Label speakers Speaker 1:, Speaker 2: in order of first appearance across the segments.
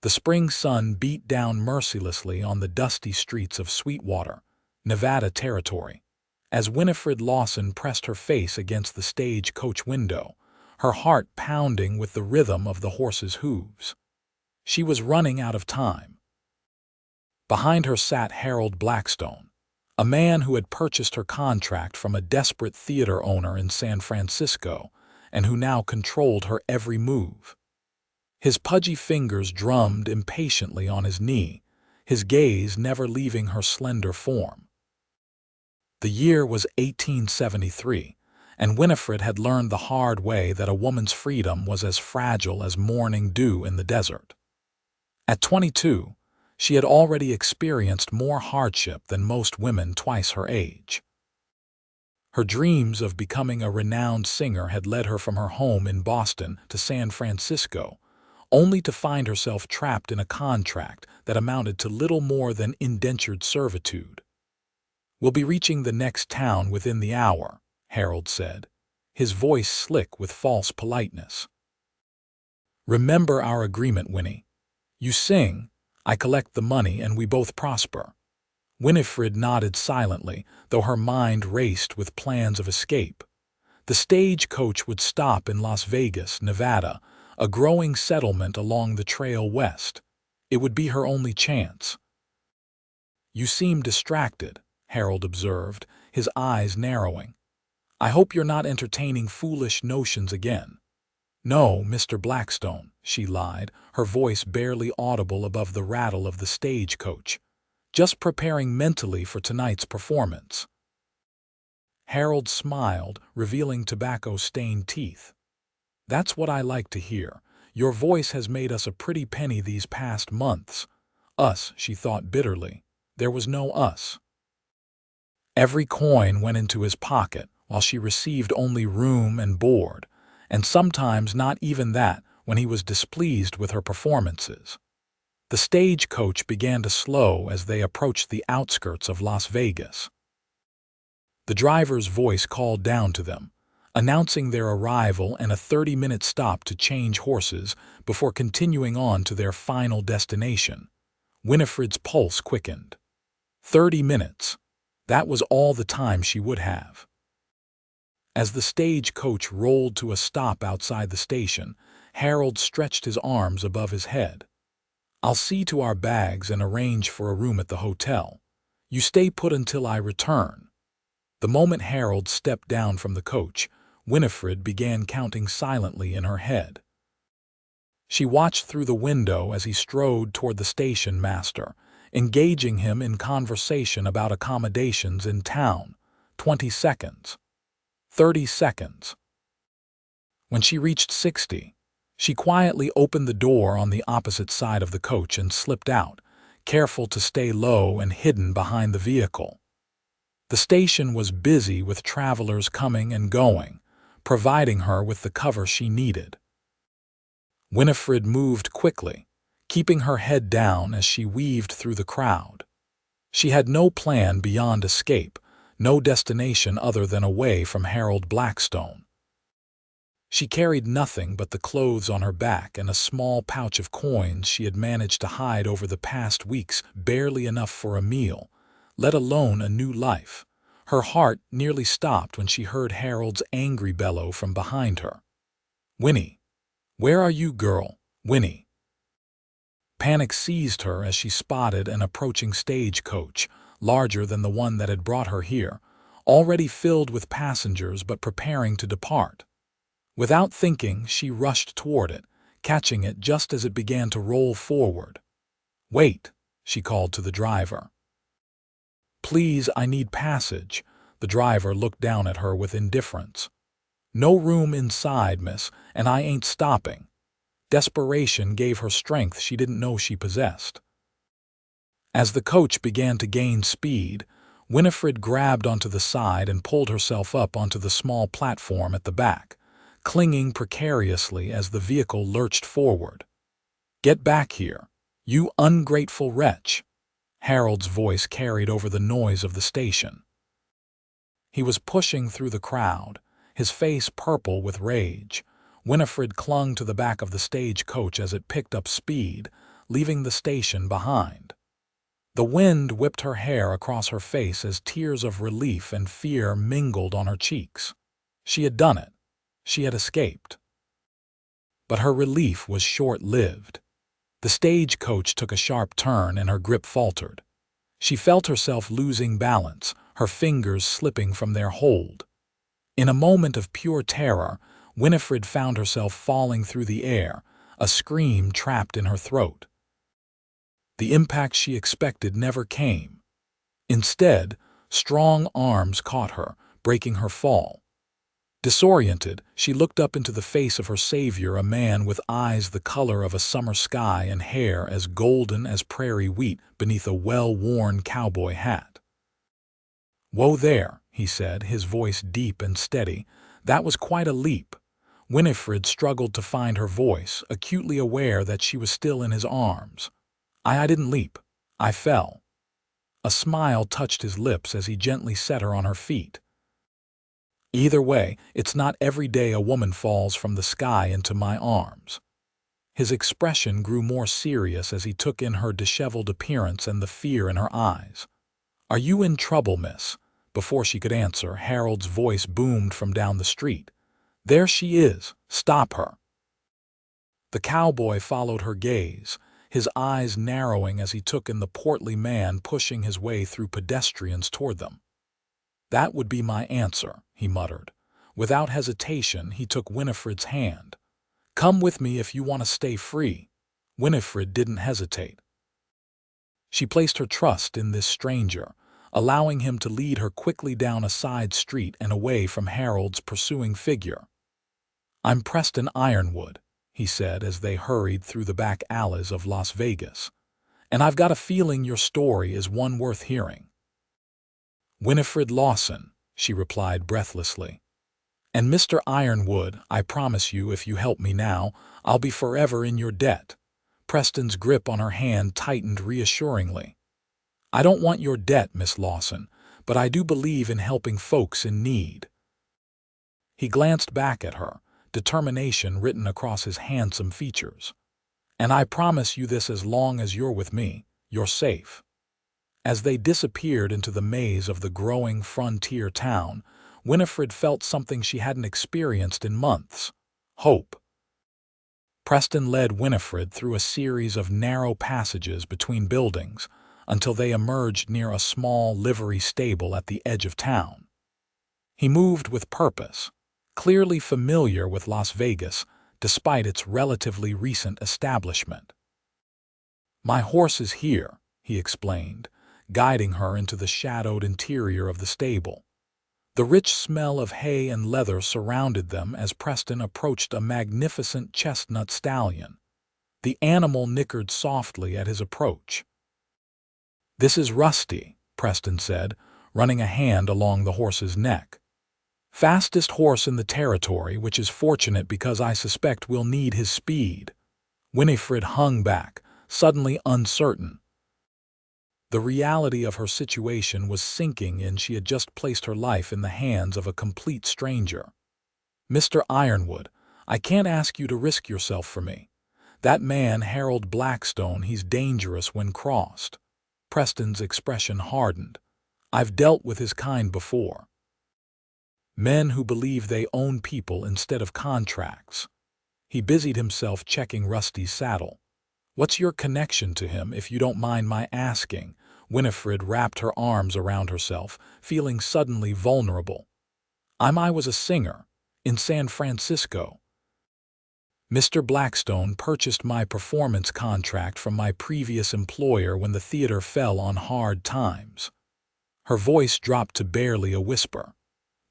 Speaker 1: The spring sun beat down mercilessly on the dusty streets of Sweetwater, Nevada territory. As Winifred Lawson pressed her face against the stagecoach window, her heart pounding with the rhythm of the horse's hooves. She was running out of time. Behind her sat Harold Blackstone, a man who had purchased her contract from a desperate theater owner in San Francisco and who now controlled her every move. His pudgy fingers drummed impatiently on his knee, his gaze never leaving her slender form. The year was 1873, and Winifred had learned the hard way that a woman's freedom was as fragile as morning dew in the desert. At 22, she had already experienced more hardship than most women twice her age. Her dreams of becoming a renowned singer had led her from her home in Boston to San Francisco, only to find herself trapped in a contract that amounted to little more than indentured servitude. "We'll be reaching the next town within the hour," Harold said, his voice slick with false politeness. "Remember our agreement, Winnie. You sing, I collect the money, and we both prosper." Winifred nodded silently, though her mind raced with plans of escape. The stagecoach would stop in Las Vegas, Nevada, a growing settlement along the trail west. It would be her only chance. "You seem distracted," Harold observed, his eyes narrowing. "I hope you're not entertaining foolish notions again." "No, Mr. Blackstone," she lied, her voice barely audible above the rattle of the stagecoach. "Just preparing mentally for tonight's performance." Harold smiled, revealing tobacco-stained teeth. "That's what I like to hear. Your voice has made us a pretty penny these past months." Us, she thought bitterly. There was no us. Every coin went into his pocket, while she received only room and board, and sometimes not even that when he was displeased with her performances. The stagecoach began to slow as they approached the outskirts of Las Vegas. The driver's voice called down to them, announcing their arrival and a 30-minute stop to change horses before continuing on to their final destination. Winifred's pulse quickened. 30 minutes. That was all the time she would have. As the stagecoach rolled to a stop outside the station, Harold stretched his arms above his head. "I'll see to our bags and arrange for a room at the hotel. You stay put until I return." The moment Harold stepped down from the coach, Winifred began counting silently in her head. She watched through the window as he strode toward the station master, engaging him in conversation about accommodations in town. 20 seconds. 30 seconds. When she reached 60, she quietly opened the door on the opposite side of the coach and slipped out, careful to stay low and hidden behind the vehicle. The station was busy with travelers coming and going, providing her with the cover she needed. Winifred moved quickly, keeping her head down as she weaved through the crowd. She had no plan beyond escape, no destination other than away from Harold Blackstone. She carried nothing but the clothes on her back and a small pouch of coins she had managed to hide over the past weeks, barely enough for a meal, let alone a new life. Her heart nearly stopped when she heard Harold's angry bellow from behind her. "Winnie! Where are you, girl? Winnie!" Panic seized her as she spotted an approaching stagecoach, larger than the one that had brought her here, already filled with passengers but preparing to depart. Without thinking, she rushed toward it, catching it just as it began to roll forward. "Wait," she called to the driver. "Please, I need passage." The driver looked down at her with indifference. "No room inside, miss, and I ain't stopping." Desperation gave her strength she didn't know she possessed. As the coach began to gain speed, Winifred grabbed onto the side and pulled herself up onto the small platform at the back, clinging precariously as the vehicle lurched forward. "Get back here, you ungrateful wretch!" Harold's voice carried over the noise of the station. He was pushing through the crowd, his face purple with rage. Winifred clung to the back of the stagecoach as it picked up speed, leaving the station behind. The wind whipped her hair across her face as tears of relief and fear mingled on her cheeks. She had done it. She had escaped. But her relief was short-lived. The stagecoach took a sharp turn and her grip faltered. She felt herself losing balance, her fingers slipping from their hold. In a moment of pure terror, Winifred found herself falling through the air, a scream trapped in her throat. The impact she expected never came. Instead, strong arms caught her, breaking her fall. Disoriented, she looked up into the face of her savior, a man with eyes the color of a summer sky and hair as golden as prairie wheat beneath a well-worn cowboy hat. "Whoa there," he said, his voice deep and steady. That was quite a leap. Winifred struggled to find her voice, acutely aware that she was still in his arms. I didn't leap. I fell." A smile touched his lips as he gently set her on her feet. "Either way, it's not every day a woman falls from the sky into my arms." His expression grew more serious as he took in her disheveled appearance and the fear in her eyes. "Are you in trouble, miss?" Before she could answer, Harold's voice boomed from down the street. "There she is. Stop her." The cowboy followed her gaze, his eyes narrowing as he took in the portly man pushing his way through pedestrians toward them. "That would be my answer," he muttered. Without hesitation, he took Winifred's hand. "Come with me if you want to stay free." Winifred didn't hesitate. She placed her trust in this stranger, allowing him to lead her quickly down a side street and away from Harold's pursuing figure. "I'm Preston Ironwood," he said as they hurried through the back alleys of Las Vegas, "and I've got a feeling your story is one worth hearing." "Winifred Lawson," she replied breathlessly. "And Mr. Ironwood, I promise you if you help me now, I'll be forever in your debt." Preston's grip on her hand tightened reassuringly. "I don't want your debt, Miss Lawson, but I do believe in helping folks in need." He glanced back at her, determination written across his handsome features. "And I promise you this, as long as you're with me, you're safe." As they disappeared into the maze of the growing frontier town, Winifred felt something she hadn't experienced in months: hope. Preston led Winifred through a series of narrow passages between buildings until they emerged near a small livery stable at the edge of town. He moved with purpose, clearly familiar with Las Vegas despite its relatively recent establishment. "My horse is here," he explained, guiding her into the shadowed interior of the stable. The rich smell of hay and leather surrounded them as Preston approached a magnificent chestnut stallion. The animal nickered softly at his approach. "This is Rusty," Preston said, running a hand along the horse's neck. "Fastest horse in the territory, which is fortunate because I suspect we'll need his speed." Winifred hung back, suddenly uncertain. The reality of her situation was sinking in. She had just placed her life in the hands of a complete stranger. "Mr. Ironwood, I can't ask you to risk yourself for me. That man, Harold Blackstone, he's dangerous when crossed." Preston's expression hardened. "I've dealt with his kind before. Men who believe they own people instead of contracts." He busied himself checking Rusty's saddle. "What's your connection to him, if you don't mind my asking?" Winifred wrapped her arms around herself, feeling suddenly vulnerable. I was a singer in San Francisco. Mr. Blackstone purchased my performance contract from my previous employer when the theater fell on hard times." Her voice dropped to barely a whisper.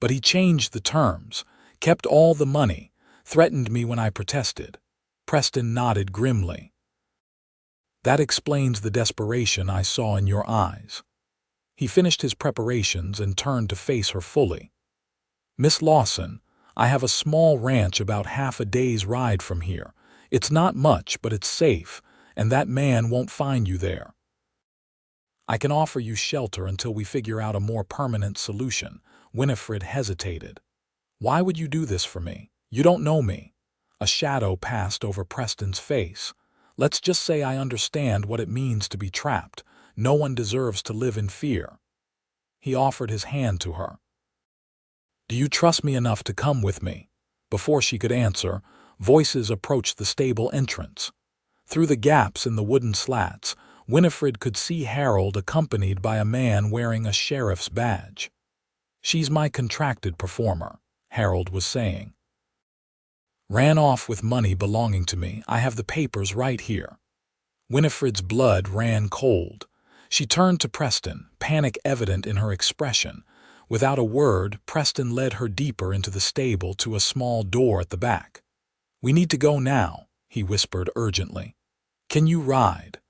Speaker 1: "But he changed the terms, kept all the money, threatened me when I protested." Preston nodded grimly. "That explains the desperation I saw in your eyes." He finished his preparations and turned to face her fully. "Miss Lawson, I have a small ranch about half a day's ride from here. It's not much, but it's safe, and that man won't find you there. I can offer you shelter until we figure out a more permanent solution." Winifred hesitated. "Why would you do this for me? You don't know me." A shadow passed over Preston's face. Let's just say I understand what it means to be trapped. No one deserves to live in fear." He offered his hand to her. "Do you trust me enough to come with me?" Before she could answer, voices approached the stable entrance. Through the gaps in the wooden slats, Winifred could see Harold accompanied by a man wearing a sheriff's badge. "She's my contracted performer," Harold was saying. "Ran off with money belonging to me. I have the papers right here." Winifred's blood ran cold. She turned to Preston, panic evident in her expression. Without a word, Preston led her deeper into the stable to a small door at the back. "We need to go now," he whispered urgently. "Can you ride?"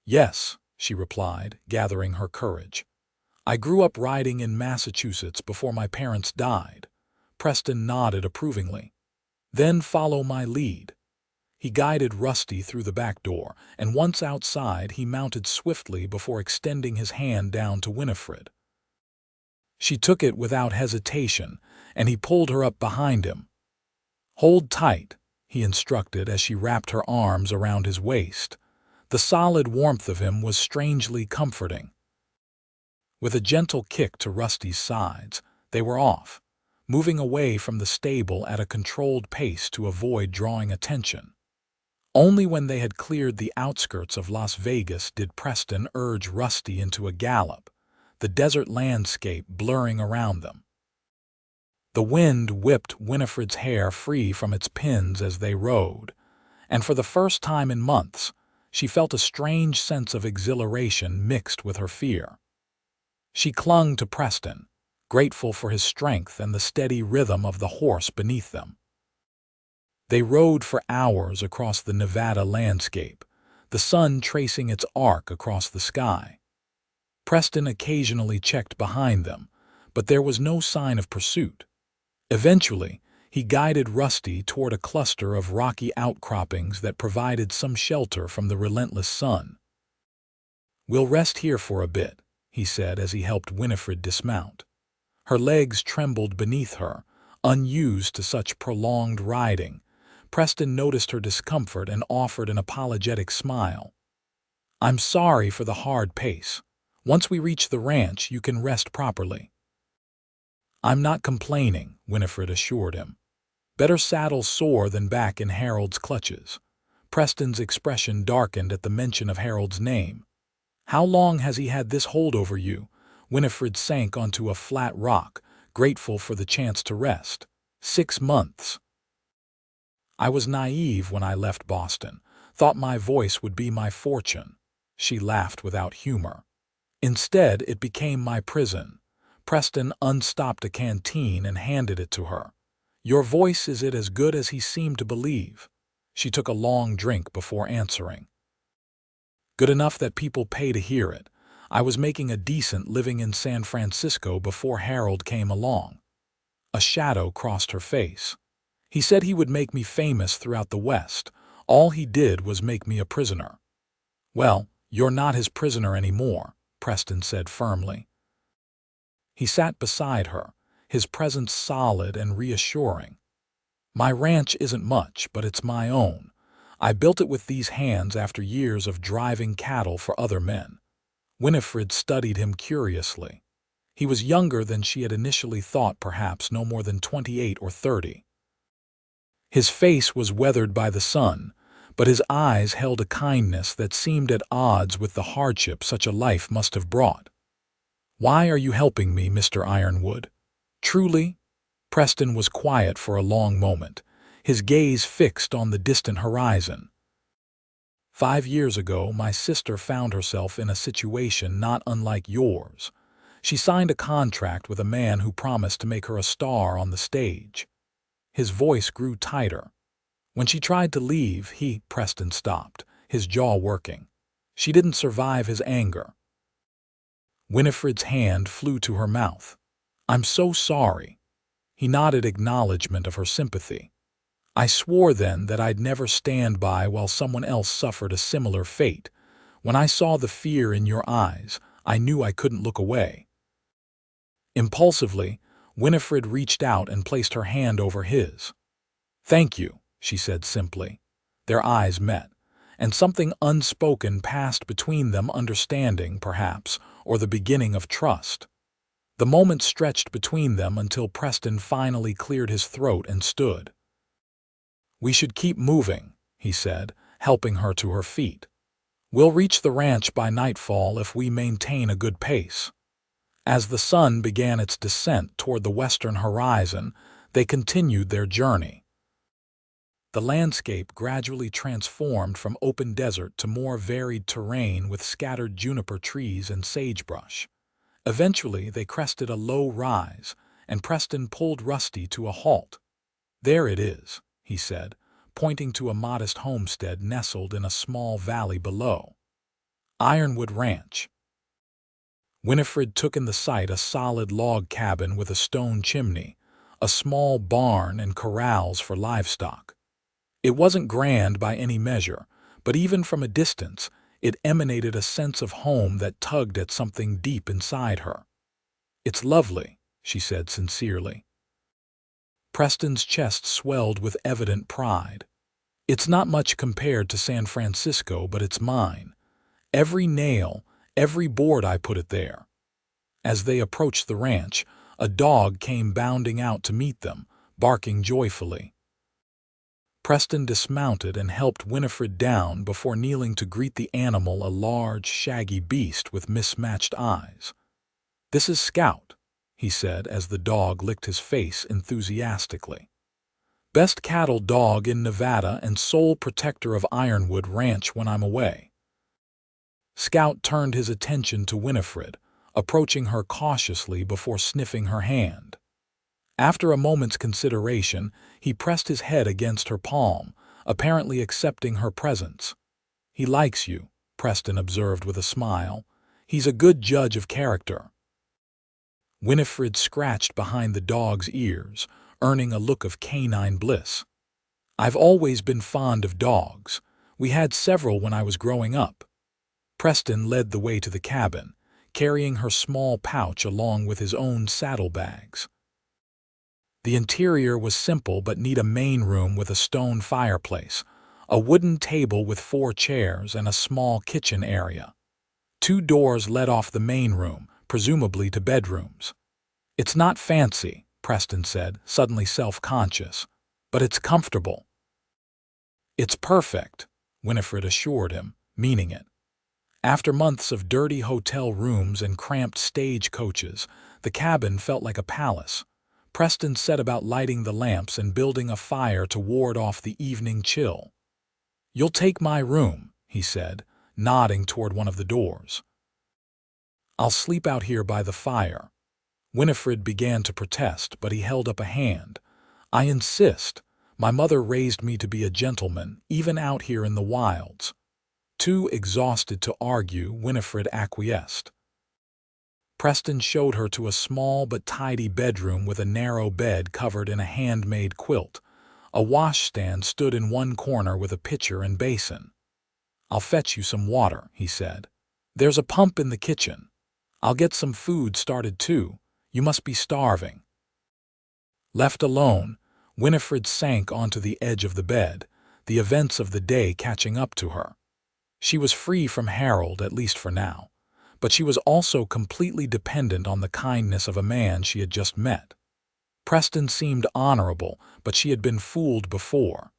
Speaker 1: "Yes," she replied, gathering her courage. "I grew up riding in Massachusetts before my parents died." Preston nodded approvingly. "Then follow my lead." He guided Rusty through the back door, and once outside he mounted swiftly before extending his hand down to Winifred. She took it without hesitation, and he pulled her up behind him. "Hold tight," he instructed as she wrapped her arms around his waist. The solid warmth of him was strangely comforting. With a gentle kick to Rusty's sides, they were off, moving away from the stable at a controlled pace to avoid drawing attention. Only when they had cleared the outskirts of Las Vegas did Preston urge Rusty into a gallop, the desert landscape blurring around them. The wind whipped Winifred's hair free from its pins as they rode, and for the first time in months, she felt a strange sense of exhilaration mixed with her fear. She clung to Preston, grateful for his strength and the steady rhythm of the horse beneath them. They rode for hours across the Nevada landscape, the sun tracing its arc across the sky. Preston occasionally checked behind them, but there was no sign of pursuit. Eventually, he guided Rusty toward a cluster of rocky outcroppings that provided some shelter from the relentless sun. "We'll rest here for a bit," he said as he helped Winifred dismount. Her legs trembled beneath her, unused to such prolonged riding. Preston noticed her discomfort and offered an apologetic smile. "I'm sorry for the hard pace. Once we reach the ranch, you can rest properly." "I'm not complaining," Winifred assured him. "Better saddle sore than back in Harold's clutches." Preston's expression darkened at the mention of Harold's name. "How long has he had this hold over you?" Winifred sank onto a flat rock, grateful for the chance to rest. 6 months. "I was naive when I left Boston, thought my voice would be my fortune." She laughed without humor. "Instead, it became my prison." Preston unstopped a canteen and handed it to her. "Your voice, is it as good as he seemed to believe?" She took a long drink before answering. "Good enough that people pay to hear it. I was making a decent living in San Francisco before Harold came along." A shadow crossed her face. "He said he would make me famous throughout the West. All he did was make me a prisoner." "Well, you're not his prisoner anymore," Preston said firmly. He sat beside her, his presence solid and reassuring. "My ranch isn't much, but it's my own. I built it with these hands after years of driving cattle for other men." Winifred studied him curiously. He was younger than she had initially thought, perhaps no more than 28 or 30. His face was weathered by the sun, but his eyes held a kindness that seemed at odds with the hardship such a life must have brought. "Why are you helping me, Mr. Ironwood?" "Truly?" Preston was quiet for a long moment, his gaze fixed on the distant horizon. 5 years ago, my sister found herself in a situation not unlike yours. She signed a contract with a man who promised to make her a star on the stage." His voice grew tighter. "When she tried to leave, Preston stopped, his jaw working. She didn't survive his anger." Winifred's hand flew to her mouth. "I'm so sorry." He nodded acknowledgement of her sympathy. "I swore then that I'd never stand by while someone else suffered a similar fate. When I saw the fear in your eyes, I knew I couldn't look away." Impulsively, Winifred reached out and placed her hand over his. "Thank you," she said simply. Their eyes met, and something unspoken passed between them, understanding, perhaps, or the beginning of trust. The moment stretched between them until Preston finally cleared his throat and stood. "We should keep moving," he said, helping her to her feet. "We'll reach the ranch by nightfall if we maintain a good pace." As the sun began its descent toward the western horizon, they continued their journey. The landscape gradually transformed from open desert to more varied terrain with scattered juniper trees and sagebrush. Eventually, they crested a low rise, and Preston pulled Rusty to a halt. "There it is," he said, pointing to a modest homestead nestled in a small valley below. "Ironwood Ranch." Winifred took in the sight a solid log cabin with a stone chimney, a small barn and corrals for livestock. It wasn't grand by any measure, but even from a distance, it emanated a sense of home that tugged at something deep inside her. "It's lovely," she said sincerely. Preston's chest swelled with evident pride. "It's not much compared to San Francisco, but it's mine. Every nail, every board I put it there." As they approached the ranch, a dog came bounding out to meet them, barking joyfully. Preston dismounted and helped Winifred down before kneeling to greet the animal, a large, shaggy beast with mismatched eyes. "This is Scout," he said as the dog licked his face enthusiastically. "Best cattle dog in Nevada and sole protector of Ironwood Ranch when I'm away." Scout turned his attention to Winifred, approaching her cautiously before sniffing her hand. After a moment's consideration, he pressed his head against her palm, apparently accepting her presence. "He likes you," Preston observed with a smile. "He's a good judge of character." Winifred scratched behind the dog's ears, earning a look of canine bliss. "I've always been fond of dogs. We had several when I was growing up." Preston led the way to the cabin, carrying her small pouch along with his own saddlebags. The interior was simple but neat: a main room with a stone fireplace, a wooden table with 4 chairs, and a small kitchen area. 2 doors led off the main room, presumably to bedrooms. "It's not fancy," Preston said, suddenly self-conscious, "but it's comfortable." "It's perfect," Winifred assured him, meaning it. After months of dirty hotel rooms and cramped stagecoaches, the cabin felt like a palace. Preston set about lighting the lamps and building a fire to ward off the evening chill. "You'll take my room," he said, nodding toward one of the doors. "I'll sleep out here by the fire." Winifred began to protest, but he held up a hand. "I insist. My mother raised me to be a gentleman, even out here in the wilds." Too exhausted to argue, Winifred acquiesced. Preston showed her to a small but tidy bedroom with a narrow bed covered in a handmade quilt. A washstand stood in one corner with a pitcher and basin. "I'll fetch you some water," he said. "There's a pump in the kitchen. I'll get some food started too. You must be starving." Left alone, Winifred sank onto the edge of the bed, the events of the day catching up to her. She was free from Harold, at least for now, but she was also completely dependent on the kindness of a man she had just met. Preston seemed honorable, but she had been fooled before.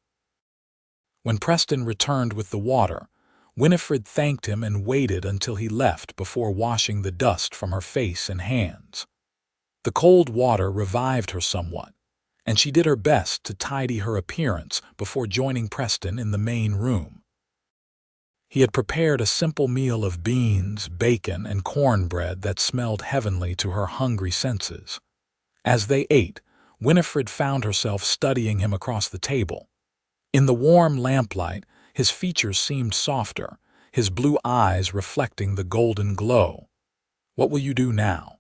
Speaker 1: When Preston returned with the water, Winifred thanked him and waited until he left before washing the dust from her face and hands. The cold water revived her somewhat, and she did her best to tidy her appearance before joining Preston in the main room. He had prepared a simple meal of beans, bacon, and cornbread that smelled heavenly to her hungry senses. As they ate, Winifred found herself studying him across the table. In the warm lamplight, his features seemed softer, his blue eyes reflecting the golden glow. "What will you do now?"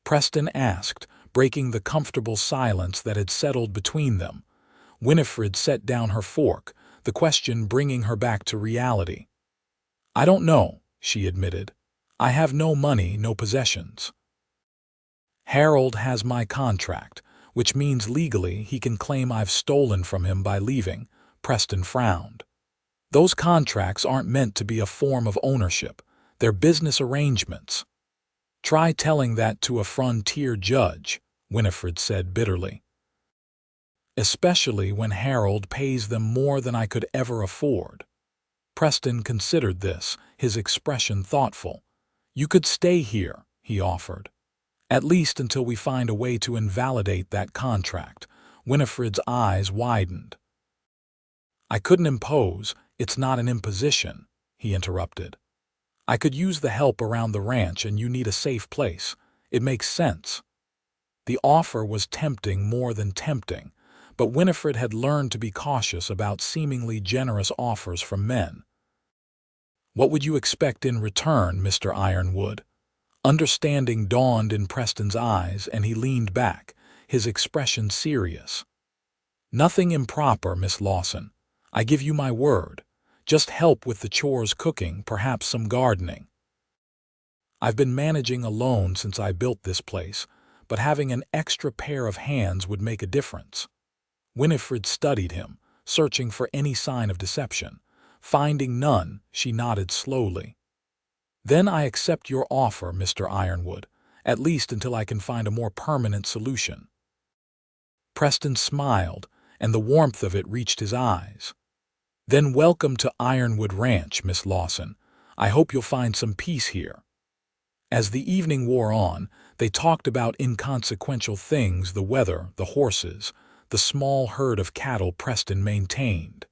Speaker 1: Preston asked, breaking the comfortable silence that had settled between them. Winifred set down her fork, the question bringing her back to reality. "I don't know," she admitted. "I have no money, no possessions. Harold has my contract, which means legally he can claim I've stolen from him by leaving." Preston frowned. Those contracts aren't meant to be a form of ownership. They're business arrangements. Try telling that to a frontier judge, Winifred said bitterly. Especially when Harold pays them more than I could ever afford. Preston considered this, his expression thoughtful. You could stay here, he offered. At least until we find a way to invalidate that contract. Winifred's eyes widened. I couldn't impose, it's not an imposition, he interrupted. I could use the help around the ranch and you need a safe place. It makes sense. The offer was tempting more than tempting, but Winifred had learned to be cautious about seemingly generous offers from men. What would you expect in return, Mr. Ironwood? Understanding dawned in Preston's eyes and he leaned back, his expression serious. Nothing improper, Miss Lawson. I give you my word. Just help with the chores, cooking, perhaps some gardening. I've been managing alone since I built this place, but having an extra pair of hands would make a difference. Winifred studied him, searching for any sign of deception. Finding none, she nodded slowly. Then I accept your offer, Mr. Ironwood, at least until I can find a more permanent solution. Preston smiled, and the warmth of it reached his eyes. Then welcome to Ironwood Ranch, Miss Lawson. I hope you'll find some peace here. As the evening wore on, they talked about inconsequential things, the weather, the horses, the small herd of cattle Preston maintained.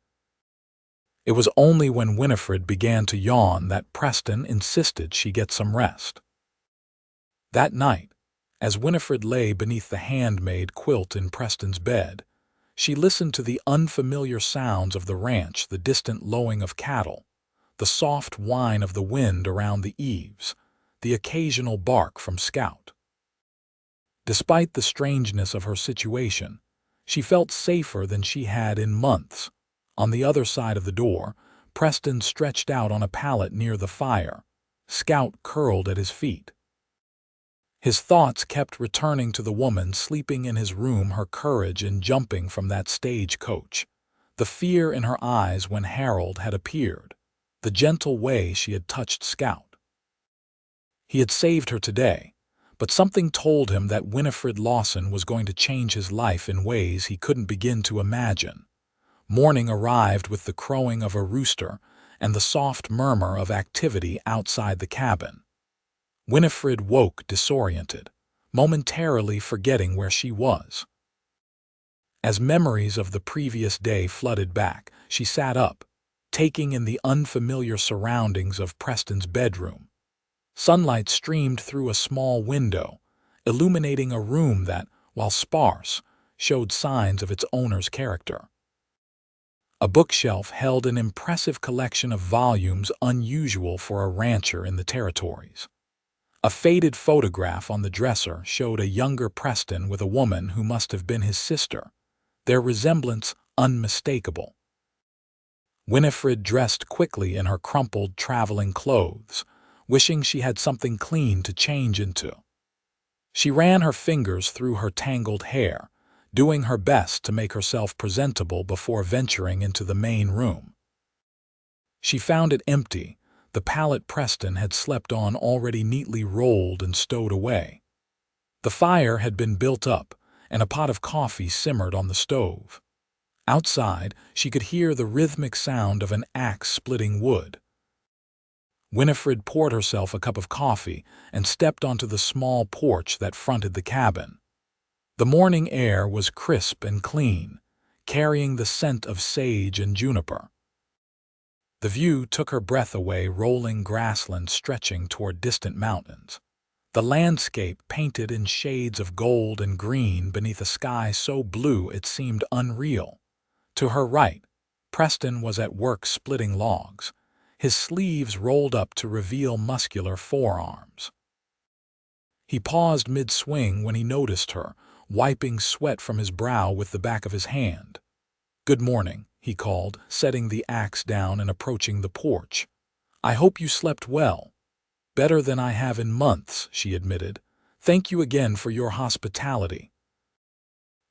Speaker 1: It was only when Winifred began to yawn that Preston insisted she get some rest. That night, as Winifred lay beneath the handmade quilt in Preston's bed, she listened to the unfamiliar sounds of the ranch, the distant lowing of cattle, the soft whine of the wind around the eaves, the occasional bark from Scout. Despite the strangeness of her situation, she felt safer than she had in months. On the other side of the door, Preston stretched out on a pallet near the fire, Scout curled at his feet. His thoughts kept returning to the woman sleeping in his room, her courage in jumping from that stagecoach, the fear in her eyes when Harold had appeared, the gentle way she had touched Scout. He had saved her today, but something told him that Winifred Lawson was going to change his life in ways he couldn't begin to imagine. Morning arrived with the crowing of a rooster and the soft murmur of activity outside the cabin. Winifred woke disoriented, momentarily forgetting where she was. As memories of the previous day flooded back, she sat up, taking in the unfamiliar surroundings of Preston's bedroom. Sunlight streamed through a small window, illuminating a room that, while sparse, showed signs of its owner's character. A bookshelf held an impressive collection of volumes unusual for a rancher in the territories. A faded photograph on the dresser showed a younger Preston with a woman who must have been his sister, their resemblance unmistakable. Winifred dressed quickly in her crumpled traveling clothes, wishing she had something clean to change into. She ran her fingers through her tangled hair, doing her best to make herself presentable before venturing into the main room. She found it empty, the pallet Preston had slept on already neatly rolled and stowed away. The fire had been built up, and a pot of coffee simmered on the stove. Outside, she could hear the rhythmic sound of an axe splitting wood. Winifred poured herself a cup of coffee and stepped onto the small porch that fronted the cabin. The morning air was crisp and clean, carrying the scent of sage and juniper. The view took her breath away, rolling grassland stretching toward distant mountains. The landscape painted in shades of gold and green beneath a sky so blue it seemed unreal. To her right, Preston was at work splitting logs, his sleeves rolled up to reveal muscular forearms. He paused mid-swing when he noticed her, wiping sweat from his brow with the back of his hand. "Good morning," he called, setting the axe down and approaching the porch. "I hope you slept well." "Better than I have in months," she admitted. "Thank you again for your hospitality."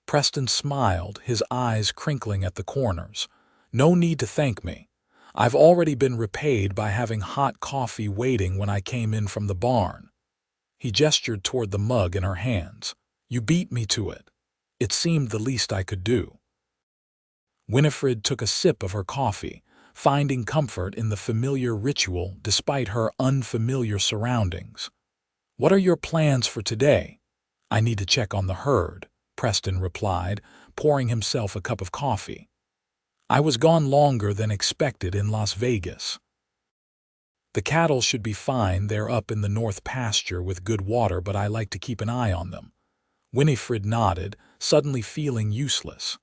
Speaker 1: Preston smiled, his eyes crinkling at the corners. "No need to thank me. I've already been repaid by having hot coffee waiting when I came in from the barn." He gestured toward the mug in her hands. "You beat me to it." It seemed the least I could do. Winifred took a sip of her coffee, finding comfort in the familiar ritual despite her unfamiliar surroundings. "What are your plans for today?" "I need to check on the herd," Preston replied, pouring himself a cup of coffee. "I was gone longer than expected in Las Vegas." "The cattle should be fine. They're up in the north pasture with good water, but I like to keep an eye on them." Winifred nodded, suddenly feeling useless.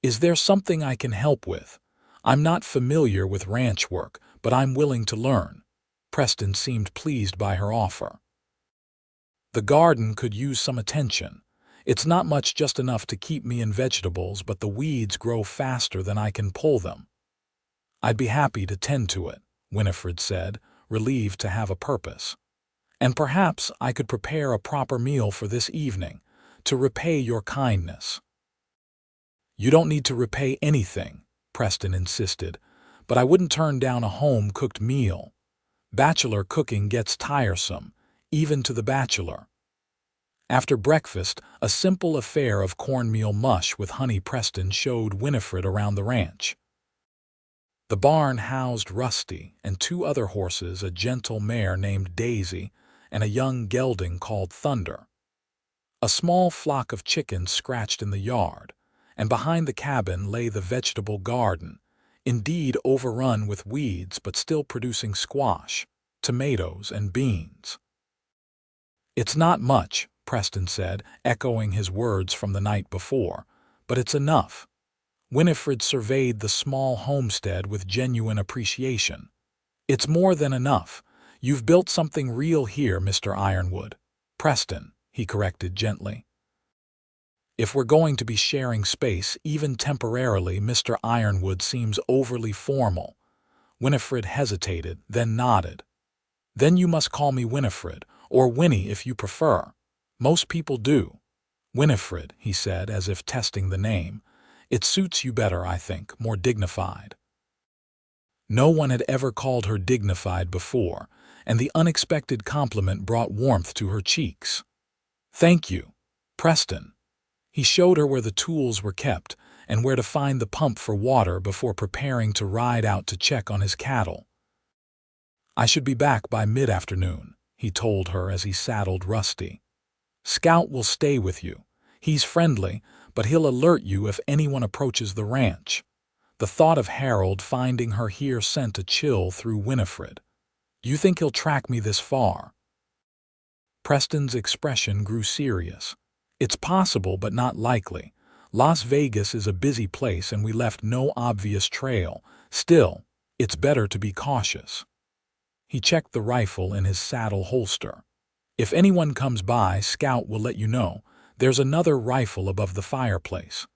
Speaker 1: "Is there something I can help with? I'm not familiar with ranch work, but I'm willing to learn." Preston seemed pleased by her offer. "The garden could use some attention. It's not much, just enough to keep me in vegetables, but the weeds grow faster than I can pull them." "I'd be happy to tend to it," Winifred said, relieved to have a purpose. "And perhaps I could prepare a proper meal for this evening, to repay your kindness." "You don't need to repay anything," Preston insisted, "but I wouldn't turn down a home-cooked meal. Bachelor cooking gets tiresome, even to the bachelor." After breakfast, a simple affair of cornmeal mush with honey, Preston showed Winifred around the ranch. The barn housed Rusty and 2 other horses, a gentle mare named Daisy and a young gelding called Thunder. A small flock of chickens scratched in the yard, and behind the cabin lay the vegetable garden, indeed overrun with weeds but still producing squash, tomatoes, and beans. "It's not much," Preston said, echoing his words from the night before, "but it's enough." Winifred surveyed the small homestead with genuine appreciation. "It's more than enough. You've built something real here, Mr. Ironwood." "Preston," he corrected gently. "If we're going to be sharing space, even temporarily, Mr. Ironwood seems overly formal." Winifred hesitated, then nodded. "Then you must call me Winifred, or Winnie if you prefer." "Most people do." "Winifred," he said, as if testing the name. "It suits you better, I think, more dignified." No one had ever called her dignified before, and the unexpected compliment brought warmth to her cheeks. "Thank you, Preston." He showed her where the tools were kept and where to find the pump for water before preparing to ride out to check on his cattle. "I should be back by mid-afternoon," he told her as he saddled Rusty. "Scout will stay with you. He's friendly, but he'll alert you if anyone approaches the ranch." The thought of Harold finding her here sent a chill through Winifred. "You think he'll track me this far?" Preston's expression grew serious. "It's possible, but not likely. Las Vegas is a busy place and we left no obvious trail. Still, it's better to be cautious." He checked the rifle in his saddle holster. "If anyone comes by, Scout will let you know. There's another rifle above the fireplace."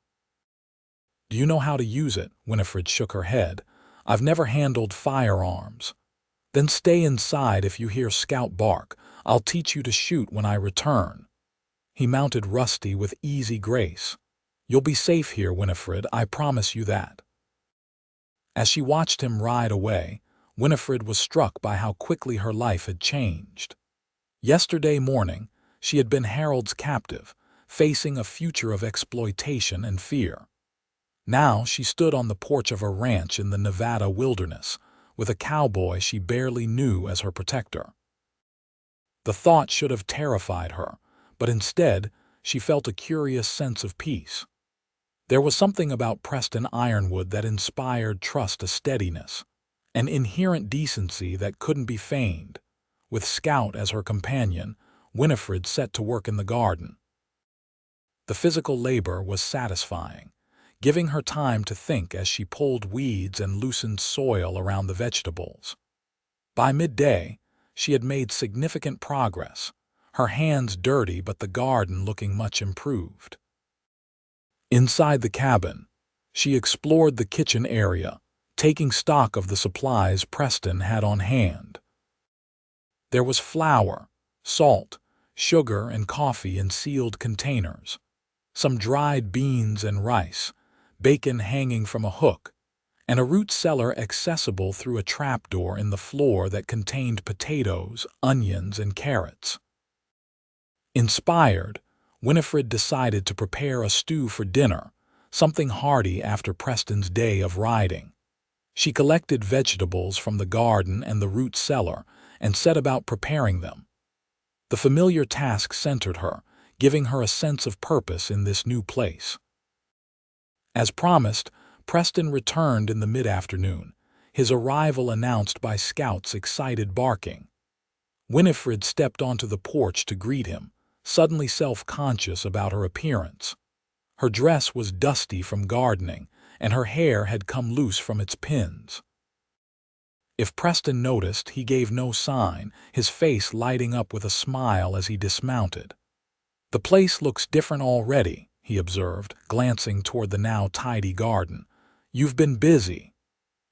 Speaker 1: "Do you know how to use it?" Winifred shook her head. "I've never handled firearms." "Then stay inside if you hear Scout bark. I'll teach you to shoot when I return." He mounted Rusty with easy grace. "You'll be safe here, Winifred, I promise you that." As she watched him ride away, Winifred was struck by how quickly her life had changed. Yesterday morning, she had been Harold's captive, facing a future of exploitation and fear. Now she stood on the porch of a ranch in the Nevada wilderness, with a cowboy she barely knew as her protector. The thought should have terrified her, but instead she felt a curious sense of peace. There was something about Preston Ironwood that inspired trust, a steadiness, an inherent decency that couldn't be feigned. With Scout as her companion, Winifred set to work in the garden. The physical labor was satisfying, giving her time to think as she pulled weeds and loosened soil around the vegetables. By midday, she had made significant progress, her hands dirty but the garden looking much improved. Inside the cabin, she explored the kitchen area, taking stock of the supplies Preston had on hand. There was flour, salt, sugar, and coffee in sealed containers, some dried beans and rice, bacon hanging from a hook, and a root cellar accessible through a trapdoor in the floor that contained potatoes, onions, and carrots. Inspired, Winifred decided to prepare a stew for dinner, something hearty after Preston's day of riding. She collected vegetables from the garden and the root cellar and set about preparing them. The familiar task centered her, giving her a sense of purpose in this new place. As promised, Preston returned in the mid-afternoon, his arrival announced by Scout's excited barking. Winifred stepped onto the porch to greet him, suddenly self-conscious about her appearance. Her dress was dusty from gardening, and her hair had come loose from its pins. If Preston noticed, he gave no sign, his face lighting up with a smile as he dismounted. "The place looks different already," he observed, glancing toward the now tidy garden. "You've been busy."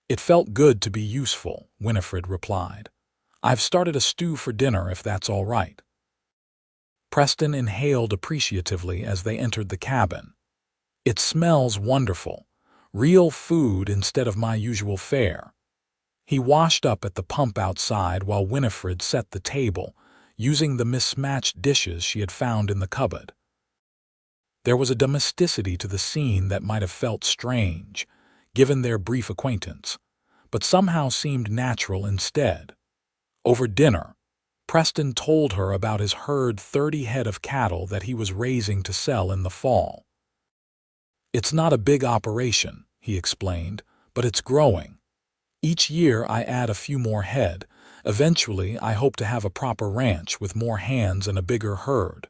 Speaker 1: "It felt good to be useful," Winifred replied. "I've started a stew for dinner if that's all right." Preston inhaled appreciatively as they entered the cabin. "It smells wonderful. Real food instead of my usual fare." He washed up at the pump outside while Winifred set the table, using the mismatched dishes she had found in the cupboard. There was a domesticity to the scene that might have felt strange, given their brief acquaintance, but somehow seemed natural instead. Over dinner, Preston told her about his herd 30 head of cattle that he was raising to sell in the fall. "It's not a big operation," he explained, "but it's growing. Each year I add a few more head. Eventually I hope to have a proper ranch with more hands and a bigger herd."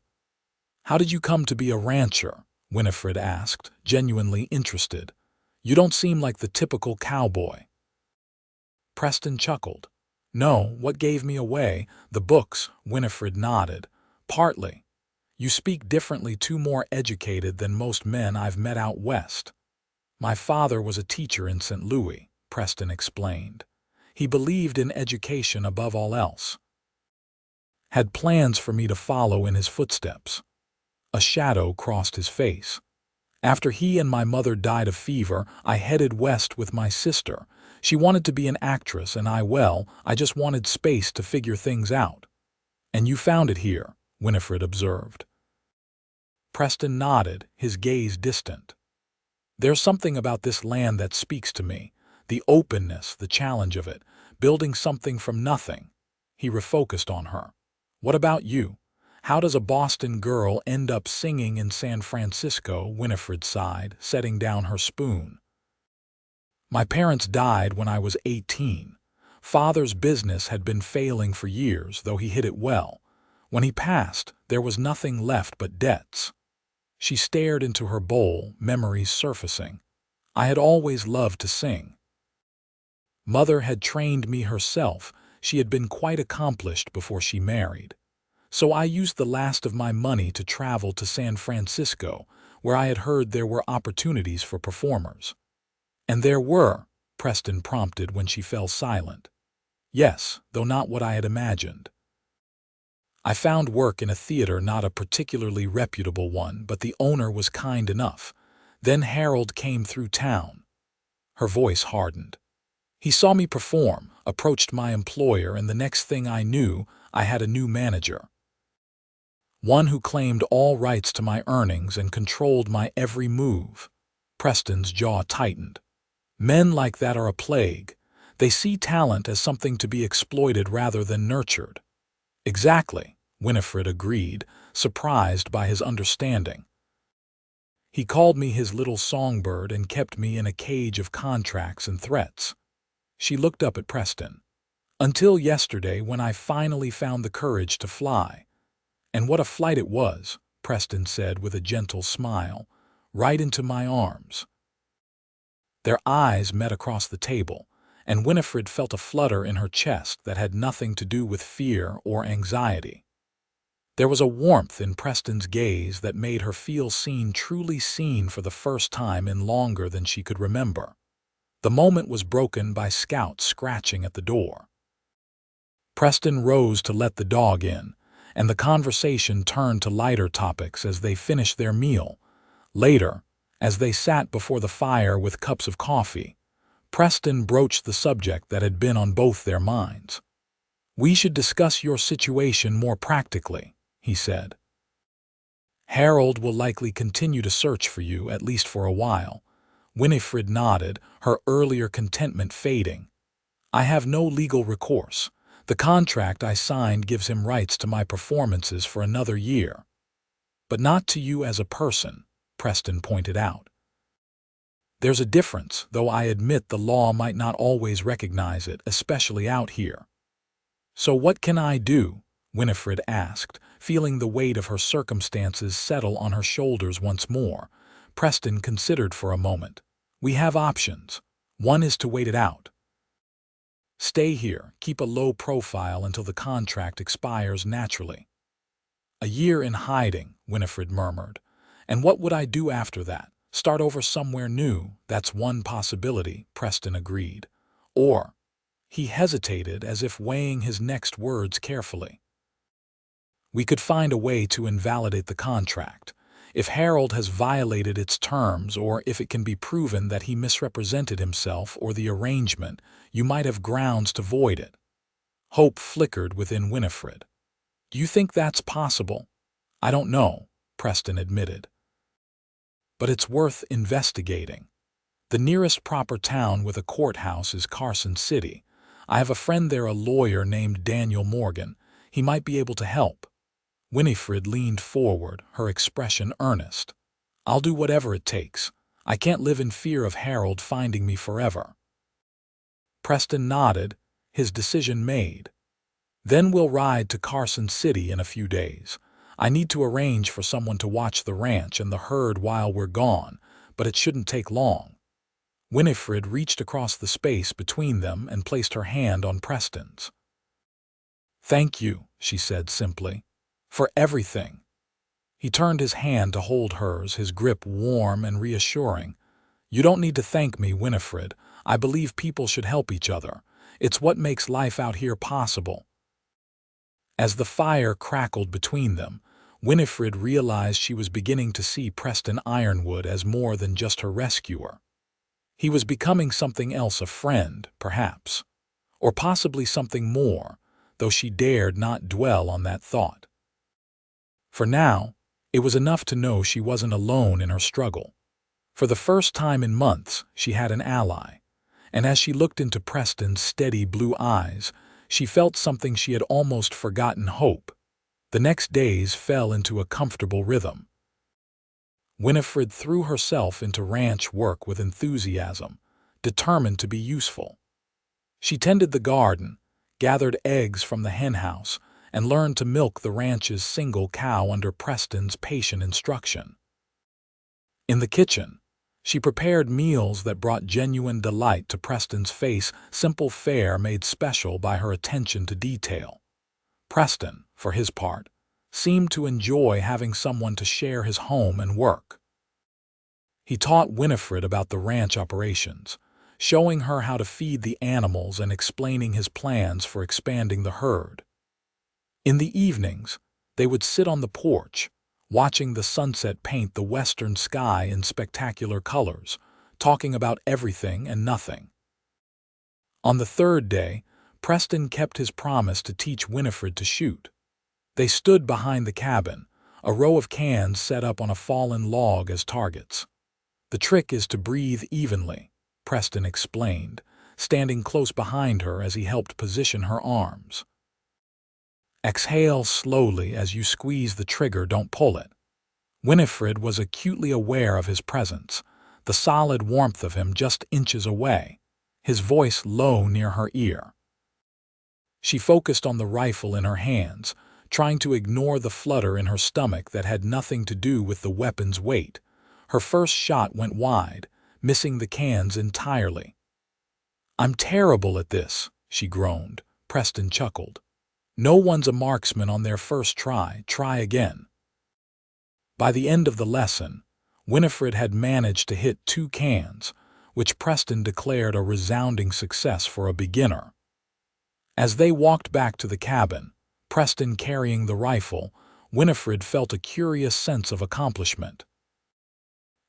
Speaker 1: "How did you come to be a rancher?" Winifred asked, genuinely interested. "You don't seem like the typical cowboy." Preston chuckled. "No, what gave me away? The books," Winifred nodded. "Partly. You speak differently, too more educated than most men I've met out west." "My father was a teacher in St. Louis," Preston explained. "He believed in education above all else. Had plans for me to follow in his footsteps." A shadow crossed his face. "After he and my mother died of fever, I headed west with my sister. She wanted to be an actress and I just wanted space to figure things out." "And you found it here," Winifred observed. Preston nodded, his gaze distant. "There's something about this land that speaks to me. The openness, the challenge of it, building something from nothing." He refocused on her. "What about you? How does a Boston girl end up singing in San Francisco?" Winifred sighed, setting down her spoon. "My parents died when I was 18. Father's business had been failing for years, though he hid it well. When he passed, there was nothing left but debts." She stared into her bowl, memories surfacing. "I had always loved to sing. Mother had trained me herself. She had been quite accomplished before she married. So I used the last of my money to travel to San Francisco, where I had heard there were opportunities for performers." "And there were," Preston prompted when she fell silent. "Yes, though not what I had imagined. I found work in a theater, not a particularly reputable one, but the owner was kind enough. Then Harold came through town." Her voice hardened. "He saw me perform, approached my employer, and the next thing I knew, I had a new manager. One who claimed all rights to my earnings and controlled my every move." Preston's jaw tightened. "Men like that are a plague. They see talent as something to be exploited rather than nurtured." "Exactly," Winifred agreed, surprised by his understanding. "He called me his little songbird and kept me in a cage of contracts and threats." She looked up at Preston. "Until yesterday, when I finally found the courage to fly." "And what a flight it was," Preston said with a gentle smile. "Right into my arms." Their eyes met across the table, and Winifred felt a flutter in her chest that had nothing to do with fear or anxiety. There was a warmth in Preston's gaze that made her feel seen, truly seen for the first time in longer than she could remember. The moment was broken by Scout scratching at the door. Preston rose to let the dog in, and the conversation turned to lighter topics as they finished their meal. Later, as they sat before the fire with cups of coffee, Preston broached the subject that had been on both their minds. "We should discuss your situation more practically," he said. "Harold will likely continue to search for you, at least for a while." Winifred nodded, her earlier contentment fading. "I have no legal recourse. The contract I signed gives him rights to my performances for another year." "But not to you as a person," Preston pointed out. "There's a difference, though I admit the law might not always recognize it, especially out here." "So what can I do?" Winifred asked, feeling the weight of her circumstances settle on her shoulders once more. Preston considered for a moment. "We have options. One is to wait it out. Stay here, keep a low profile until the contract expires naturally." "A year in hiding," Winifred murmured. "And what would I do after that? Start over somewhere new?" "That's one possibility," Preston agreed. "Or—" He hesitated, as if weighing his next words carefully. "We could find a way to invalidate the contract. If Harold has violated its terms, or if it can be proven that he misrepresented himself or the arrangement, you might have grounds to void it." Hope flickered within Winifred. "Do you think that's possible?" "I don't know," Preston admitted. "But it's worth investigating. The nearest proper town with a courthouse is Carson City. I have a friend there, a lawyer named Daniel Morgan. He might be able to help." Winifred leaned forward, her expression earnest. "I'll do whatever it takes. I can't live in fear of Harold finding me forever." Preston nodded, his decision made. "Then we'll ride to Carson City in a few days. I need to arrange for someone to watch the ranch and the herd while we're gone, but it shouldn't take long." Winifred reached across the space between them and placed her hand on Preston's. "Thank you," she said simply, "for everything." He turned his hand to hold hers, his grip warm and reassuring. "You don't need to thank me, Winifred. I believe people should help each other. It's what makes life out here possible." As the fire crackled between them, Winifred realized she was beginning to see Preston Ironwood as more than just her rescuer. He was becoming something else, a friend, perhaps. Or possibly something more, though she dared not dwell on that thought. For now, it was enough to know she wasn't alone in her struggle. For the first time in months, she had an ally. And as she looked into Preston's steady blue eyes, she felt something she had almost forgotten: hope. The next days fell into a comfortable rhythm. Winifred threw herself into ranch work with enthusiasm, determined to be useful. She tended the garden, gathered eggs from the henhouse, and learned to milk the ranch's single cow under Preston's patient instruction. In the kitchen, she prepared meals that brought genuine delight to Preston's face, simple fare made special by her attention to detail. Preston, for his part, seemed to enjoy having someone to share his home and work. He taught Winifred about the ranch operations, showing her how to feed the animals and explaining his plans for expanding the herd. In the evenings, they would sit on the porch, watching the sunset paint the western sky in spectacular colors, talking about everything and nothing. On the third day, Preston kept his promise to teach Winifred to shoot. They stood behind the cabin, a row of cans set up on a fallen log as targets. "The trick is to breathe evenly," Preston explained, standing close behind her as he helped position her arms. "Exhale slowly as you squeeze the trigger, don't pull it." Winifred was acutely aware of his presence, the solid warmth of him just inches away, his voice low near her ear. She focused on the rifle in her hands, trying to ignore the flutter in her stomach that had nothing to do with the weapon's weight. Her first shot went wide, missing the cans entirely. "I'm terrible at this," she groaned. Preston chuckled. "No one's a marksman on their first try. Try again." By the end of the lesson, Winifred had managed to hit 2 cans, which Preston declared a resounding success for a beginner. As they walked back to the cabin, Preston carrying the rifle, Winifred felt a curious sense of accomplishment.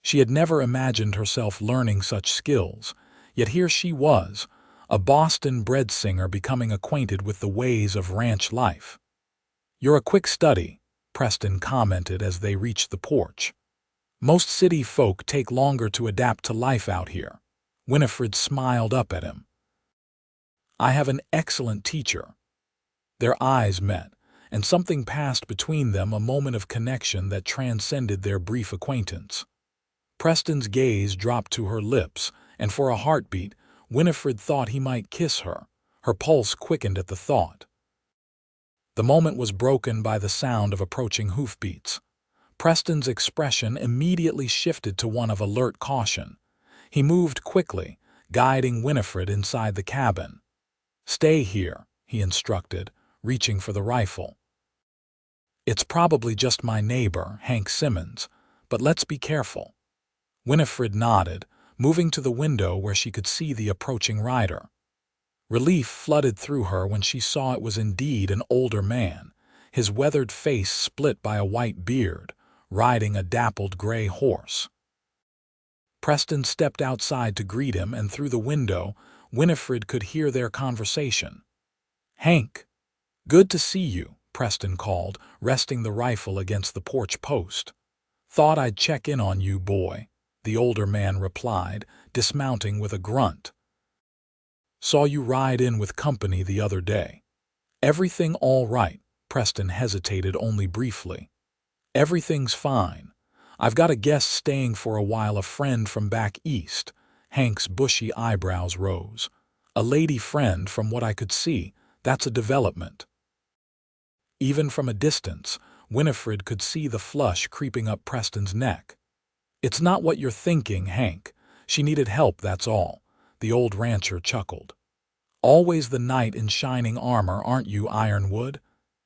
Speaker 1: She had never imagined herself learning such skills, Yet here she was, a Boston-bred singer becoming acquainted with the ways of ranch life. "You're a quick study," Preston commented as they reached the porch. "Most city folk take longer to adapt to life out here." Winifred smiled up at him. "I have an excellent teacher." Their eyes met, and something passed between them, a moment of connection that transcended their brief acquaintance. Preston's gaze dropped to her lips, and for a heartbeat, Winifred thought he might kiss her. Her pulse quickened at the thought. The moment was broken by the sound of approaching hoofbeats. Preston's expression immediately shifted to one of alert caution. He moved quickly, guiding Winifred inside the cabin. "Stay here," he instructed, reaching for the rifle. "It's probably just my neighbor, Hank Simmons, but let's be careful." Winifred nodded, moving to the window where she could see the approaching rider. Relief flooded through her when she saw it was indeed an older man, his weathered face split by a white beard, riding a dappled gray horse. Preston stepped outside to greet him, and through the window, Winifred could hear their conversation. "Hank, good to see you," Preston called, resting the rifle against the porch post. "Thought I'd check in on you, boy," the older man replied, dismounting with a grunt. "Saw you ride in with company the other day." "Everything all right?" Preston hesitated only briefly. "Everything's fine. I've got a guest staying for a while, a friend from back east." Hank's bushy eyebrows rose. "A lady friend, from what I could see. That's a development." Even from a distance, Winifred could see the flush creeping up Preston's neck. "It's not what you're thinking, Hank. She needed help, that's all," the old rancher chuckled. "Always the knight in shining armor, aren't you, Ironwood?"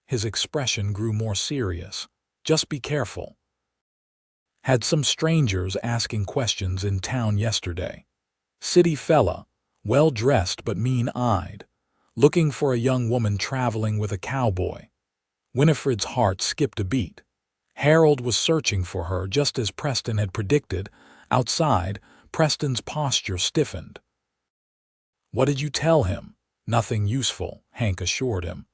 Speaker 1: His expression grew more serious. "Just be careful. Had some strangers asking questions in town yesterday. City fella, well-dressed but mean-eyed, looking for a young woman traveling with a cowboy." Winifred's heart skipped a beat. Harold was searching for her, just as Preston had predicted. Outside, Preston's posture stiffened. "What did you tell him?" "Nothing useful," Hank assured him.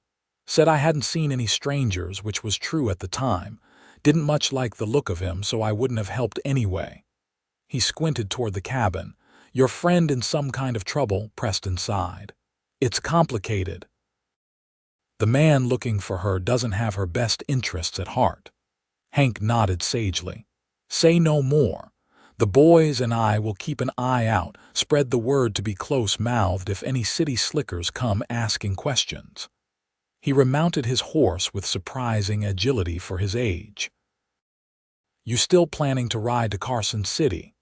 Speaker 1: "Said I hadn't seen any strangers," which was true at the time. "Didn't much like the look of him, so I wouldn't have helped anyway." He squinted toward the cabin. "Your friend in some kind of trouble," Preston sighed. "It's complicated. The man looking for her doesn't have her best interests at heart." Hank nodded sagely. "Say no more. The boys and I will keep an eye out, spread the word to be close-mouthed if any city slickers come asking questions." He remounted his horse with surprising agility for his age. "You still planning to ride to Carson City?"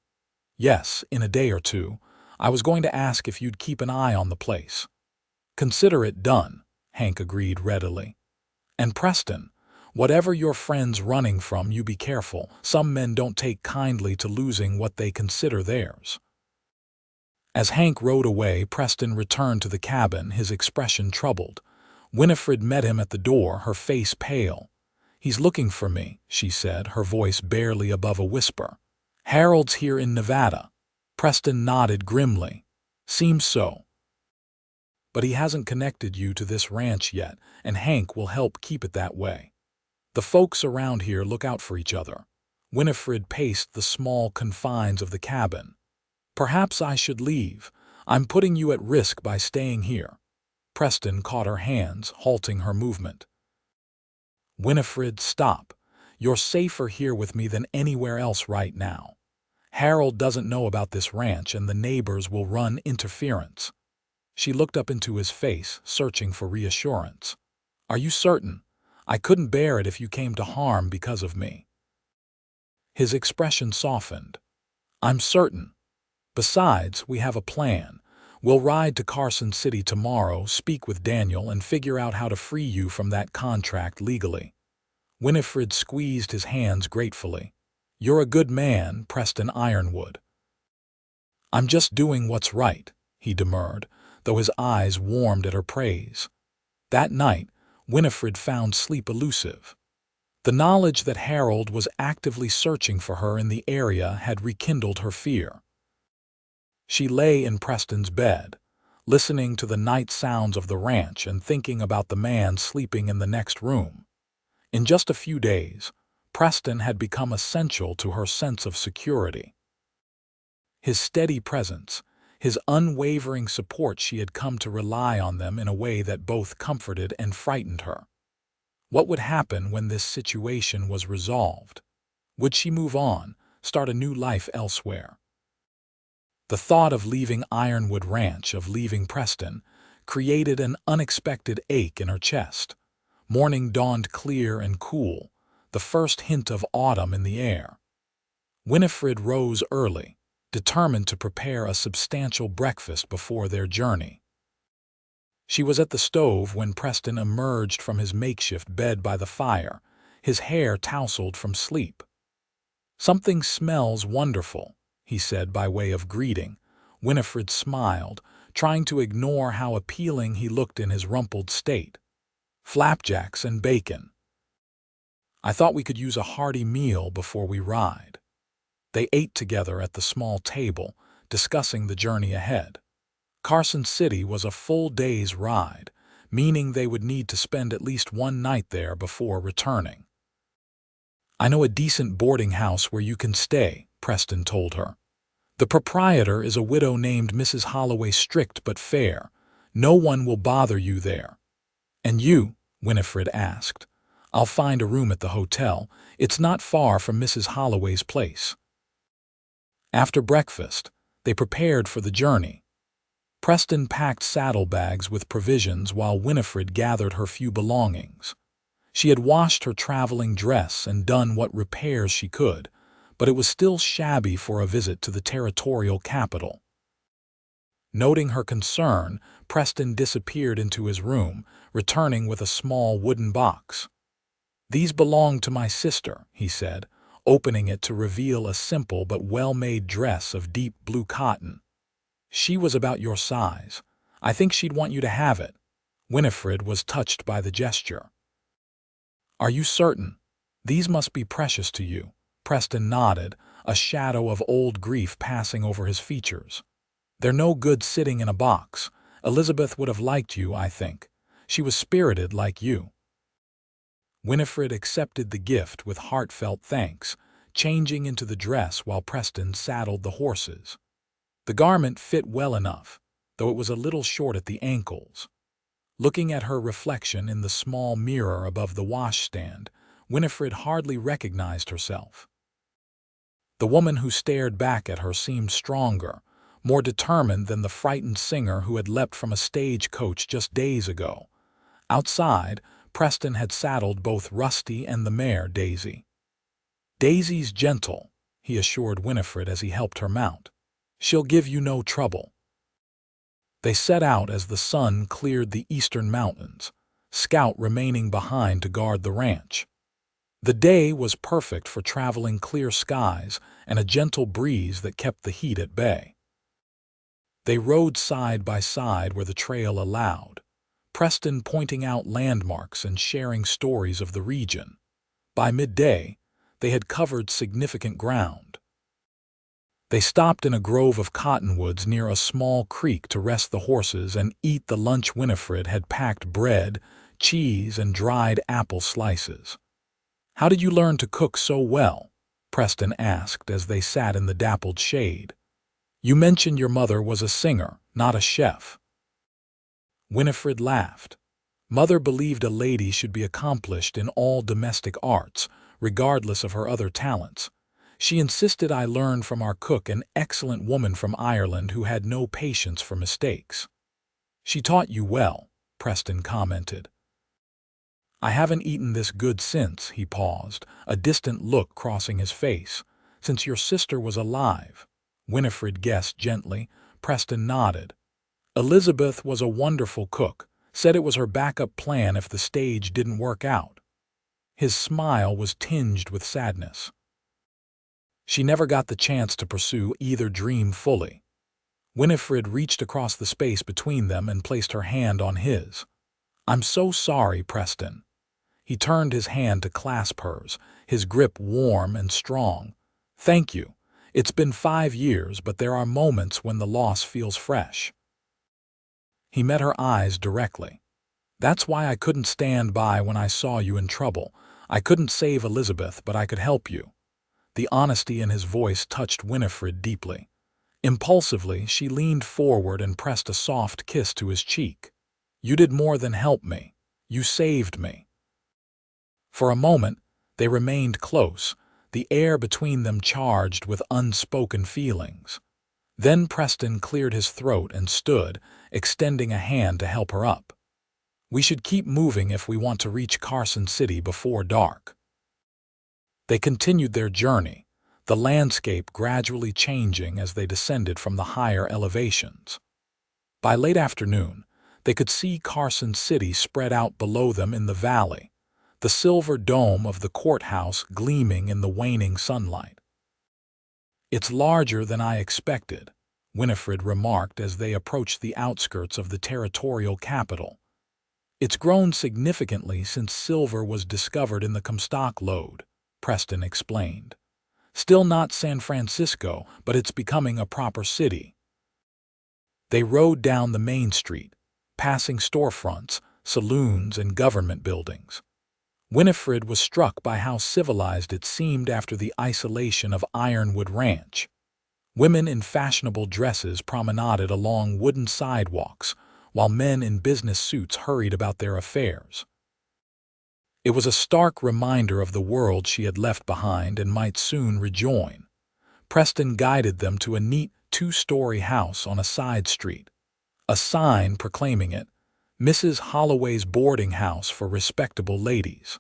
Speaker 1: "Yes, in a day or two. I was going to ask if you'd keep an eye on the place." "Consider it done," Hank agreed readily. "And Preston, whatever your friend's running from, you be careful. Some men don't take kindly to losing what they consider theirs." As Hank rode away, Preston returned to the cabin, his expression troubled. Winifred met him at the door, her face pale. "He's looking for me," she said, her voice barely above a whisper. "Harold's here in Nevada." Preston nodded grimly. "Seems so. But he hasn't connected you to this ranch yet, and Hank will help keep it that way. The folks around here look out for each other." Winifred paced the small confines of the cabin. "Perhaps I should leave. I'm putting you at risk by staying here." Preston caught her hands, halting her movement. "Winifred, stop. You're safer here with me than anywhere else right now. Harold doesn't know about this ranch, and the neighbors will run interference." She looked up into his face, searching for reassurance. "Are you certain? I couldn't bear it if you came to harm because of me." His expression softened. "I'm certain. Besides, we have a plan. We'll ride to Carson City tomorrow, speak with Daniel, and figure out how to free you from that contract legally." Winifred squeezed his hands gratefully. "You're a good man, Preston Ironwood." "I'm just doing what's right," he demurred, though his eyes warmed at her praise. That night, Winifred found sleep elusive. The knowledge that Harold was actively searching for her in the area had rekindled her fear. She lay in Preston's bed, listening to the night sounds of the ranch and thinking about the man sleeping in the next room. In just a few days, Preston had become essential to her sense of security. His steady presence, his unwavering support, she had come to rely on them in a way that both comforted and frightened her. What would happen when this situation was resolved? Would she move on, start a new life elsewhere? The thought of leaving Ironwood Ranch, of leaving Preston, created an unexpected ache in her chest. Morning dawned clear and cool, the first hint of autumn in the air. Winifred rose early, determined to prepare a substantial breakfast before their journey. She was at the stove when Preston emerged from his makeshift bed by the fire, his hair tousled from sleep. "Something smells wonderful," he said by way of greeting. Winifred smiled, trying to ignore how appealing he looked in his rumpled state. "Flapjacks and bacon. I thought we could use a hearty meal before we ride." They ate together at the small table, discussing the journey ahead. Carson City was a full day's ride, meaning they would need to spend at least one night there before returning. "I know a decent boarding house where you can stay," Preston told her. "The proprietor is a widow named Mrs. Holloway, strict but fair. No one will bother you there." "And you?" Winifred asked. "I'll find a room at the hotel. It's not far from Mrs. Holloway's place." After breakfast, they prepared for the journey. Preston packed saddlebags with provisions while Winifred gathered her few belongings. She had washed her traveling dress and done what repairs she could, but it was still shabby for a visit to the territorial capital. Noting her concern, Preston disappeared into his room, returning with a small wooden box. "These belong to my sister," he said, opening it to reveal a simple but well-made dress of deep blue cotton. "She was about your size. I think she'd want you to have it." Winifred was touched by the gesture. "Are you certain? These must be precious to you." Preston nodded, a shadow of old grief passing over his features. "They're no good sitting in a box. Elizabeth would have liked you, I think. She was spirited like you." Winifred accepted the gift with heartfelt thanks, changing into the dress while Preston saddled the horses. The garment fit well enough, though it was a little short at the ankles. Looking at her reflection in the small mirror above the washstand, Winifred hardly recognized herself. The woman who stared back at her seemed stronger, more determined than the frightened singer who had leapt from a stagecoach just days ago. Outside, Preston had saddled both Rusty and the mare, Daisy. "Daisy's gentle," he assured Winifred as he helped her mount. "She'll give you no trouble." They set out as the sun cleared the eastern mountains, Scout remaining behind to guard the ranch. The day was perfect for traveling, clear skies and a gentle breeze that kept the heat at bay. They rode side by side where the trail allowed, Preston pointing out landmarks and sharing stories of the region. By midday, they had covered significant ground. They stopped in a grove of cottonwoods near a small creek to rest the horses and eat the lunch Winifred had packed: bread, cheese, and dried apple slices. "How did you learn to cook so well?" Preston asked as they sat in the dappled shade. "You mentioned your mother was a singer, not a chef." Winifred laughed. "Mother believed a lady should be accomplished in all domestic arts, regardless of her other talents. She insisted I learn from our cook, an excellent woman from Ireland who had no patience for mistakes." "She taught you well," Preston commented. "I haven't eaten this good since," he paused, a distant look crossing his face. "Since your sister was alive." Winifred guessed gently. Preston nodded. "Elizabeth was a wonderful cook, said it was her backup plan if the stage didn't work out." His smile was tinged with sadness. "She never got the chance to pursue either dream fully." Winifred reached across the space between them and placed her hand on his. "I'm so sorry, Preston." He turned his hand to clasp hers, his grip warm and strong. "Thank you. It's been 5 years, but there are moments when the loss feels fresh. He met her eyes directly. That's why I couldn't stand by when I saw you in trouble. I couldn't save Elizabeth, but I could help you. The honesty in his voice touched Winifred deeply. Impulsively, she leaned forward and pressed a soft kiss to his cheek. You did more than help me. You saved me. For a moment, they remained close, the air between them charged with unspoken feelings. Then Preston cleared his throat and stood, extending a hand to help her up. We should keep moving if we want to reach Carson City before dark. They continued their journey, the landscape gradually changing as they descended from the higher elevations. By late afternoon, they could see Carson City spread out below them in the valley, the silver dome of the courthouse gleaming in the waning sunlight. It's larger than I expected, Winifred remarked as they approached the outskirts of the territorial capital. It's grown significantly since silver was discovered in the Comstock lode, Preston explained. Still not San Francisco, but it's becoming a proper city. They rode down the main street, passing storefronts, saloons, and government buildings. Winifred was struck by how civilized it seemed after the isolation of Ironwood Ranch. Women in fashionable dresses promenaded along wooden sidewalks, while men in business suits hurried about their affairs. It was a stark reminder of the world she had left behind and might soon rejoin. Preston guided them to a neat two-story house on a side street, a sign proclaiming it, Mrs. Holloway's boarding house for respectable ladies.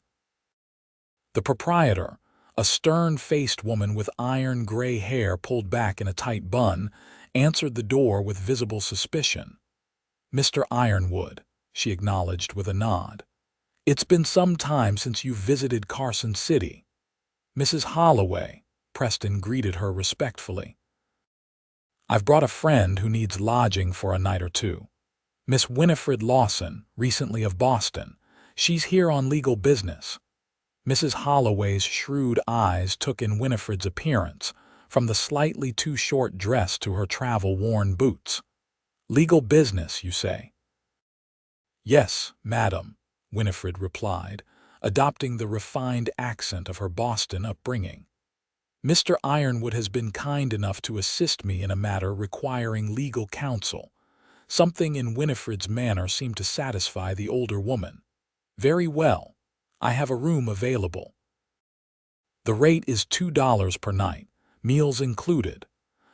Speaker 1: The proprietor, a stern-faced woman with iron-gray hair pulled back in a tight bun, answered the door with visible suspicion. Mr. Ironwood, she acknowledged with a nod. It's been some time since you visited Carson City. Mrs. Holloway, Preston greeted her respectfully. I've brought a friend who needs lodging for a night or two. Miss Winifred Lawson, recently of Boston. She's here on legal business. Mrs. Holloway's shrewd eyes took in Winifred's appearance, from the slightly too short dress to her travel-worn boots. Legal business, you say? Yes, madam, Winifred replied, adopting the refined accent of her Boston upbringing. Mr. Ironwood has been kind enough to assist me in a matter requiring legal counsel. Something in Winifred's manner seemed to satisfy the older woman. Very well. I have a room available. The rate is $2 per night, meals included.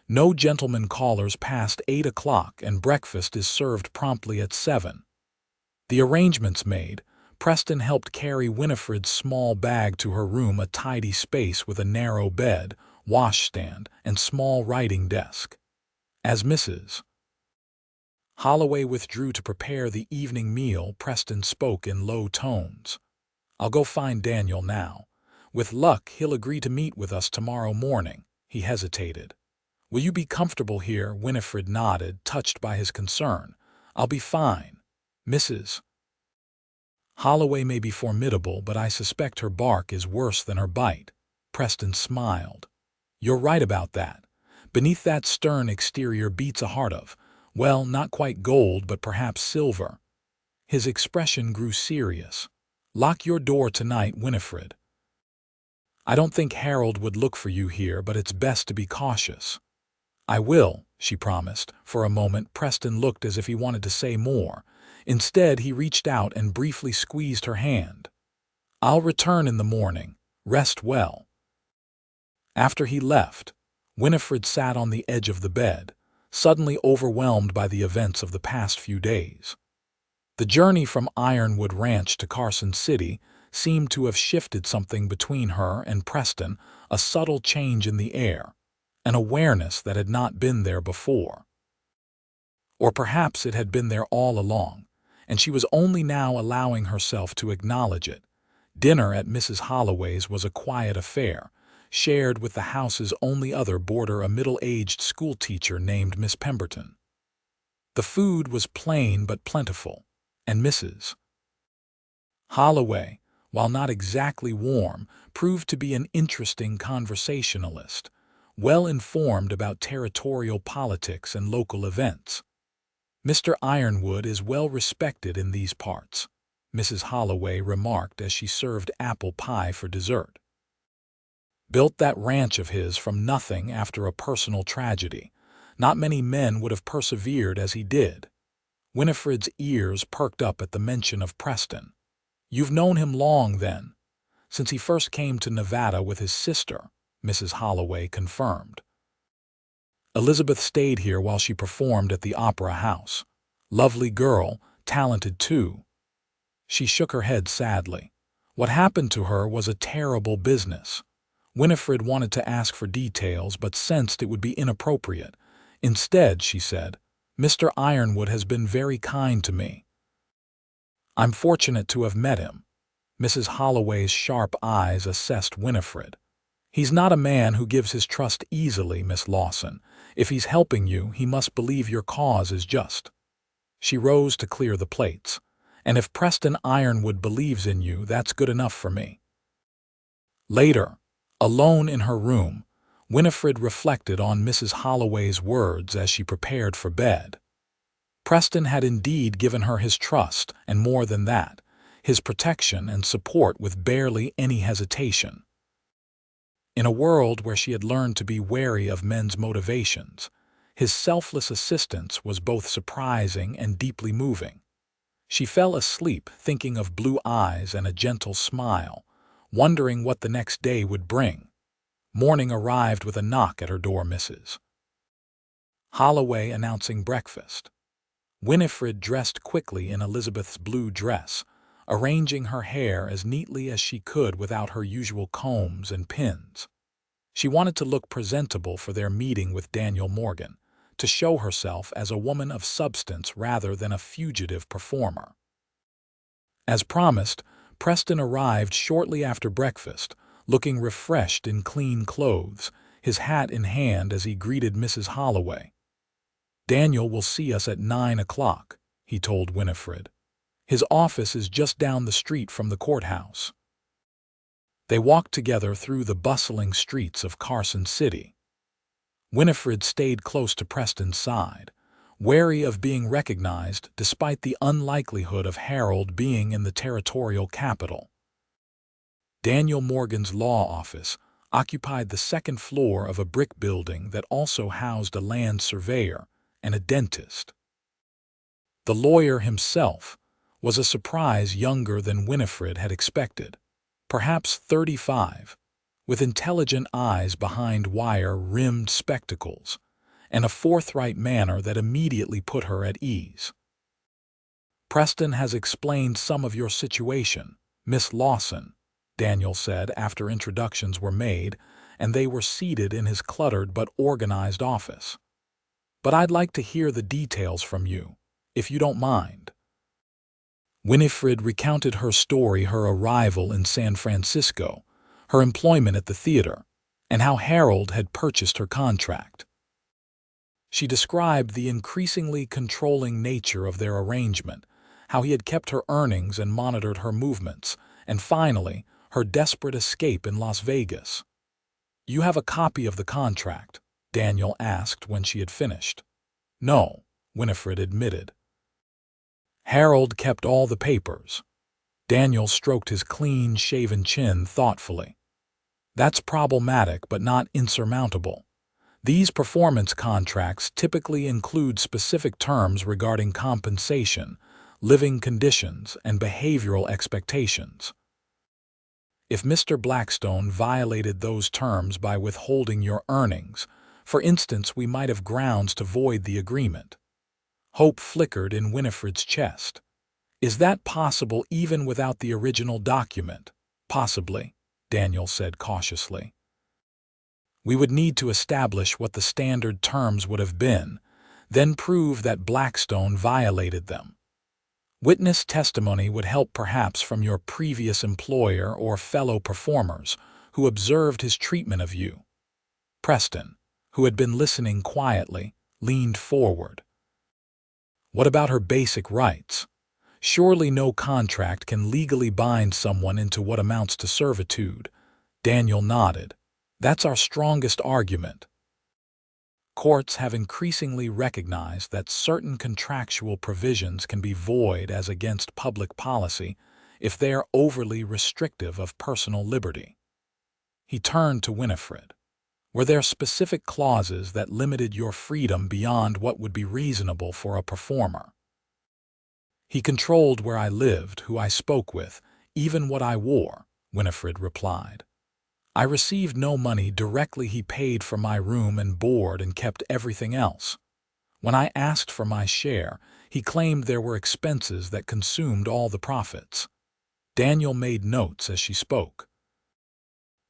Speaker 1: No gentlemen callers past 8 o'clock, and breakfast is served promptly at 7. The arrangements made, Preston helped carry Winifred's small bag to her room, a tidy space with a narrow bed, washstand, and small writing desk. As Mrs. Holloway withdrew to prepare the evening meal, Preston spoke in low tones. I'll go find Daniel now. With luck, he'll agree to meet with us tomorrow morning. He hesitated. Will you be comfortable here? Winifred nodded, touched by his concern. I'll be fine. Mrs. Holloway may be formidable, but I suspect her bark is worse than her bite. Preston smiled. You're right about that. Beneath that stern exterior beats a heart of, well, not quite gold, but perhaps silver. His expression grew serious. Lock your door tonight, Winifred. I don't think Harold would look for you here, but it's best to be cautious. I will, she promised. For a moment, Preston looked as if he wanted to say more. Instead, he reached out and briefly squeezed her hand. I'll return in the morning. Rest well. After he left, Winifred sat on the edge of the bed, suddenly overwhelmed by the events of the past few days. The journey from Ironwood Ranch to Carson City seemed to have shifted something between her and Preston, a subtle change in the air, an awareness that had not been there before. Or perhaps it had been there all along, and she was only now allowing herself to acknowledge it. Dinner at Mrs. Holloway's was a quiet affair, shared with the house's only other boarder, a middle-aged schoolteacher named Miss Pemberton. The food was plain but plentiful, and Mrs. Holloway, while not exactly warm, proved to be an interesting conversationalist. well informed about territorial politics and local events. "Mr. Ironwood is well respected in these parts," Mrs. Holloway remarked as she served apple pie for dessert. "Built that ranch of his from nothing after a personal tragedy. Not many men would have persevered as he did." Winifred's ears perked up at the mention of Preston. "You've known him long, then?" "Since he first came to Nevada with his sister," Mrs. Holloway confirmed. "Elizabeth stayed here while she performed at the Opera House. Lovely girl, talented too." She shook her head sadly. "What happened to her was a terrible business." Winifred wanted to ask for details but sensed it would be inappropriate. Instead, she said, "Mr. Ironwood has been very kind to me. I'm fortunate to have met him." Mrs. Holloway's sharp eyes assessed Winifred. "He's not a man who gives his trust easily, Miss Lawson. If he's helping you, he must believe your cause is just." She rose to clear the plates. "And if Preston Ironwood believes in you, that's good enough for me." Later, alone in her room, Winifred reflected on Mrs. Holloway's words as she prepared for bed. Preston had indeed given her his trust, and more than that, his protection and support with barely any hesitation. In a world where she had learned to be wary of men's motivations, his selfless assistance was both surprising and deeply moving. She fell asleep thinking of blue eyes and a gentle smile, wondering what the next day would bring. Morning arrived with a knock at her door. Mrs. Holloway announcing breakfast. Winifred dressed quickly in Elizabeth's blue dress, arranging her hair as neatly as she could without her usual combs and pins. She wanted to look presentable for their meeting with Daniel Morgan, to show herself as a woman of substance rather than a fugitive performer. As promised, Preston arrived shortly after breakfast, looking refreshed in clean clothes, his hat in hand as he greeted Mrs. Holloway. "Daniel will see us at 9 o'clock, he told Winifred. "His office is just down the street from the courthouse." They walked together through the bustling streets of Carson City. Winifred stayed close to Preston's side, wary of being recognized despite the unlikelihood of Harold being in the territorial capital. Daniel Morgan's law office occupied the second floor of a brick building that also housed a land surveyor and a dentist. The lawyer himself was a surprise younger than Winifred had expected, perhaps 35, with intelligent eyes behind wire-rimmed spectacles, and a forthright manner that immediately put her at ease. "Preston has explained some of your situation, Miss Lawson," Daniel said after introductions were made and they were seated in his cluttered but organized office. "But I'd like to hear the details from you, if you don't mind." Winifred recounted her story, her arrival in San Francisco, her employment at the theater, and how Harold had purchased her contract. She described the increasingly controlling nature of their arrangement, how he had kept her earnings and monitored her movements, and finally, her desperate escape in Las Vegas. "You have a copy of the contract?" Daniel asked when she had finished. "No," Winifred admitted. "Harold kept all the papers." Daniel stroked his clean-shaven chin thoughtfully. "That's problematic but not insurmountable. These performance contracts typically include specific terms regarding compensation, living conditions, and behavioral expectations. If Mr. Blackstone violated those terms by withholding your earnings, for instance, we might have grounds to void the agreement." Hope flickered in Winifred's chest. "Is that possible even without the original document?" "Possibly," Daniel said cautiously. "We would need to establish what the standard terms would have been, then prove that Blackstone violated them. Witness testimony would help, perhaps from your previous employer or fellow performers who observed his treatment of you." Preston, who had been listening quietly, leaned forward. "What about her basic rights? Surely no contract can legally bind someone into what amounts to servitude." Daniel nodded. That's our strongest argument. Courts have increasingly recognized that certain contractual provisions can be void as against public policy if they are overly restrictive of personal liberty. He turned to Winifred. Were there specific clauses that limited your freedom beyond what would be reasonable for a performer? He controlled where I lived, who I spoke with, even what I wore, Winifred replied. I received no money directly. He paid for my room and board and kept everything else. When I asked for my share, he claimed there were expenses that consumed all the profits. Daniel made notes as she spoke.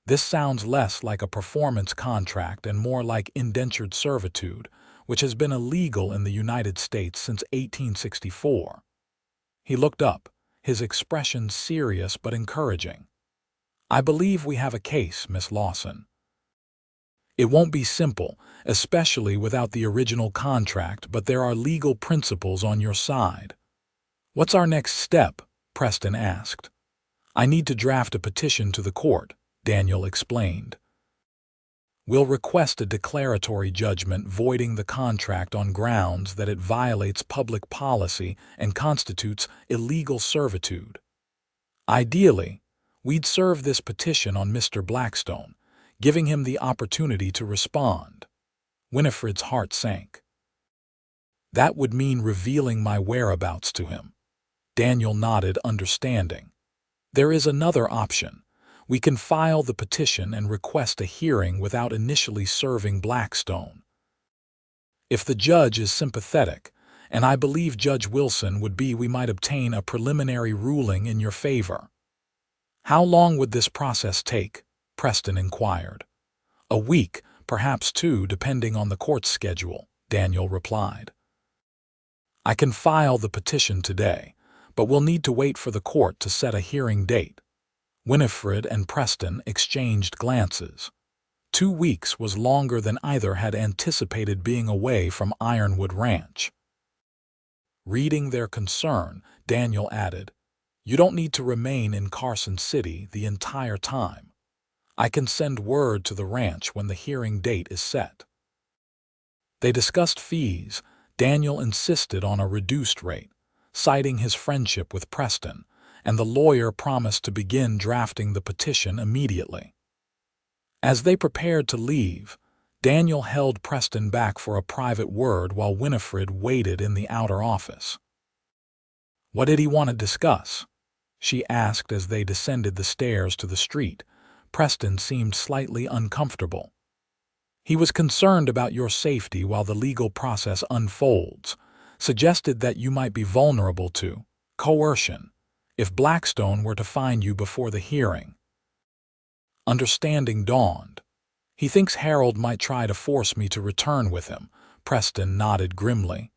Speaker 1: This sounds less like a performance contract and more like indentured servitude, which has been illegal in the United States since 1864. He looked up, his expression serious but encouraging. I believe we have a case, Miss Lawson. It won't be simple, especially without the original contract, but there are legal principles on your side. What's our next step? Preston asked. I need to draft a petition to the court, Daniel explained. We'll request a declaratory judgment voiding the contract on grounds that it violates public policy and constitutes illegal servitude. Ideally, we'd serve this petition on Mr. Blackstone, giving him the opportunity to respond. Winifred's heart sank. That would mean revealing my whereabouts to him. Daniel nodded, understanding. There is another option. We can file the petition and request a hearing without initially serving Blackstone. If the judge is sympathetic, and I believe Judge Wilson would be, we might obtain a preliminary ruling in your favor. How long would this process take? Preston inquired. A week, perhaps 2, depending on the court's schedule, Daniel replied. I can file the petition today, but we'll need to wait for the court to set a hearing date. Winifred and Preston exchanged glances. 2 weeks was longer than either had anticipated being away from Ironwood Ranch. Reading their concern, Daniel added, You don't need to remain in Carson City the entire time. I can send word to the ranch when the hearing date is set. They discussed fees. Daniel insisted on a reduced rate, citing his friendship with Preston, and the lawyer promised to begin drafting the petition immediately. As they prepared to leave, Daniel held Preston back for a private word while Winifred waited in the outer office. What did he want to discuss? She asked as they descended the stairs to the street. Preston seemed slightly uncomfortable. He was concerned about your safety while the legal process unfolds, suggested that you might be vulnerable to coercion if Blackstone were to find you before the hearing. Understanding dawned. He thinks Harold might try to force me to return with him. Preston nodded grimly.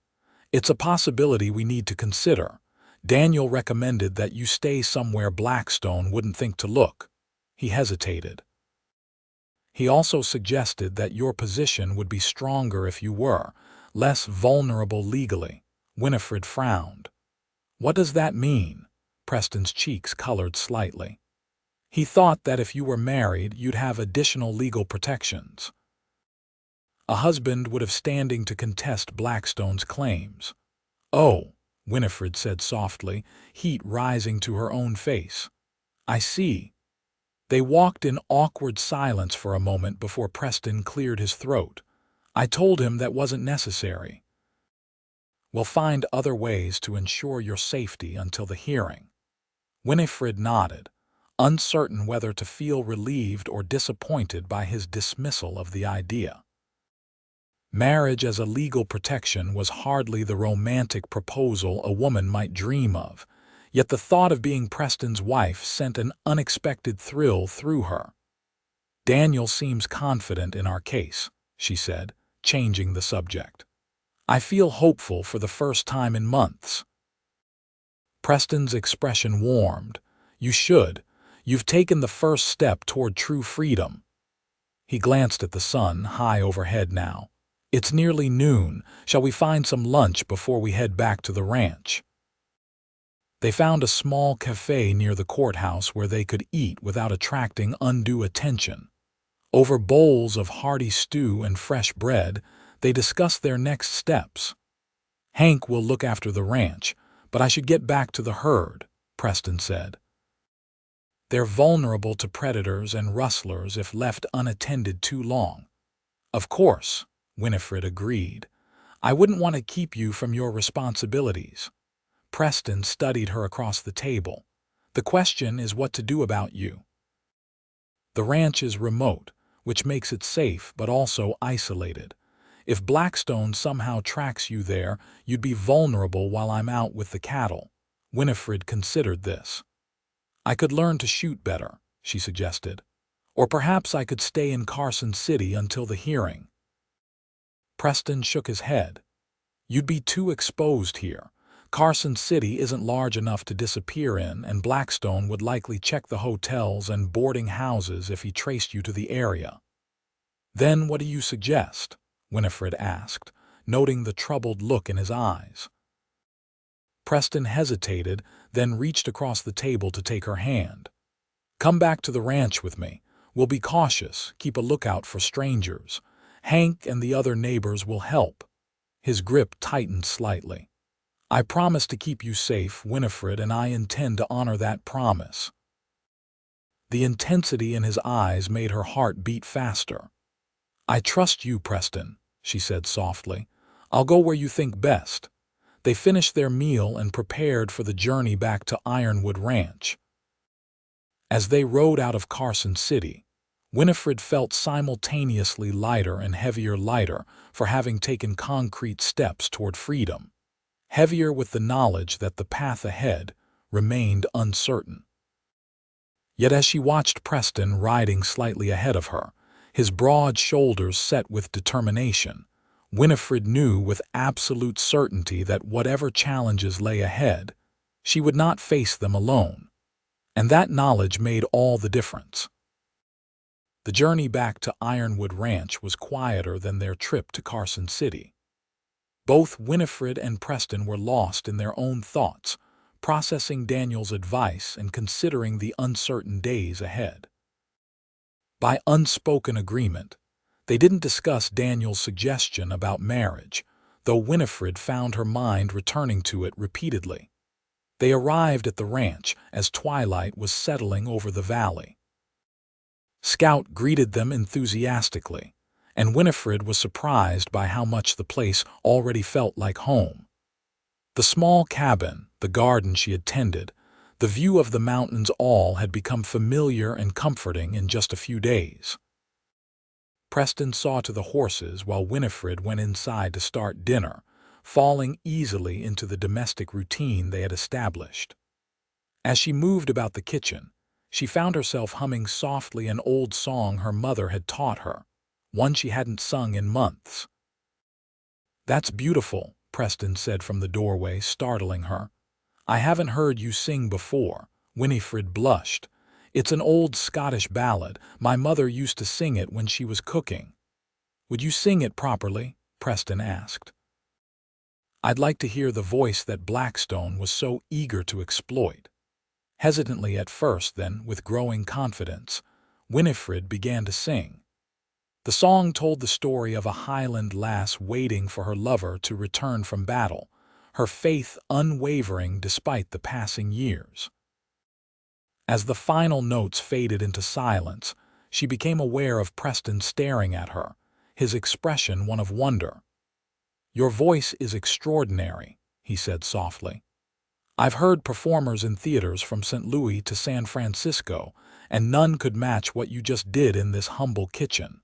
Speaker 1: It's a possibility we need to consider. Daniel recommended that you stay somewhere Blackstone wouldn't think to look. He hesitated. He also suggested that your position would be stronger if you were less vulnerable legally. Winifred frowned. What does that mean? Preston's cheeks colored slightly. He thought that if you were married, you'd have additional legal protections. A husband would have standing to contest Blackstone's claims. Oh, Winifred said softly, heat rising to her own face. I see. They walked in awkward silence for a moment before Preston cleared his throat. I told him that wasn't necessary. We'll find other ways to ensure your safety until the hearing. Winifred nodded, uncertain whether to feel relieved or disappointed by his dismissal of the idea. Marriage as a legal protection was hardly the romantic proposal a woman might dream of, yet the thought of being Preston's wife sent an unexpected thrill through her. Daniel seems confident in our case, she said, changing the subject. I feel hopeful for the first time in months. Preston's expression warmed. You should. You've taken the first step toward true freedom. He glanced at the sun, high overhead now. It's nearly noon. Shall we find some lunch before we head back to the ranch? They found a small cafe near the courthouse where they could eat without attracting undue attention. Over bowls of hearty stew and fresh bread, they discussed their next steps. "Hank will look after the ranch, but I should get back to the herd," Preston said. "They're vulnerable to predators and rustlers if left unattended too long." "Of course," Winifred agreed. "I wouldn't want to keep you from your responsibilities." Preston studied her across the table. "The question is what to do about you. The ranch is remote, which makes it safe but also isolated. If Blackstone somehow tracks you there, you'd be vulnerable while I'm out with the cattle." Winifred considered this. "I could learn to shoot better," she suggested. "Or perhaps I could stay in Carson City until the hearing." Preston shook his head. "You'd be too exposed here. Carson City isn't large enough to disappear in, and Blackstone would likely check the hotels and boarding houses if he traced you to the area." "Then what do you suggest?" Winifred asked, noting the troubled look in his eyes. Preston hesitated, then reached across the table to take her hand. "Come back to the ranch with me. We'll be cautious, keep a lookout for strangers. Hank and the other neighbors will help." His grip tightened slightly. "I promise to keep you safe, Winifred, and I intend to honor that promise." The intensity in his eyes made her heart beat faster. "I trust you, Preston," she said softly. "I'll go where you think best." They finished their meal and prepared for the journey back to Ironwood Ranch. As they rode out of Carson City, Winifred felt simultaneously lighter and heavier, lighter for having taken concrete steps toward freedom, heavier with the knowledge that the path ahead remained uncertain. Yet as she watched Preston riding slightly ahead of her, his broad shoulders set with determination, Winifred knew with absolute certainty that whatever challenges lay ahead, she would not face them alone. And that knowledge made all the difference. The journey back to Ironwood Ranch was quieter than their trip to Carson City. Both Winifred and Preston were lost in their own thoughts, processing Daniel's advice and considering the uncertain days ahead. By unspoken agreement, they didn't discuss Daniel's suggestion about marriage, though Winifred found her mind returning to it repeatedly. They arrived at the ranch as twilight was settling over the valley. Scout greeted them enthusiastically, and Winifred was surprised by how much the place already felt like home. The small cabin, the garden she had tended, the view of the mountains, all had become familiar and comforting in just a few days. Preston saw to the horses while Winifred went inside to start dinner, falling easily into the domestic routine they had established. As she moved about the kitchen, she found herself humming softly an old song her mother had taught her, one she hadn't sung in months. "That's beautiful," Preston said from the doorway, startling her. "I haven't heard you sing before." Winifred blushed. "It's an old Scottish ballad. My mother used to sing it when she was cooking." "Would you sing it properly?" Preston asked. "I'd like to hear the voice that Blackstone was so eager to exploit." Hesitantly at first, then, with growing confidence, Winifred began to sing. The song told the story of a Highland lass waiting for her lover to return from battle, her faith unwavering despite the passing years. As the final notes faded into silence, she became aware of Preston staring at her, his expression one of wonder. "Your voice is extraordinary," he said softly. "I've heard performers in theaters from St. Louis to San Francisco, and none could match what you just did in this humble kitchen."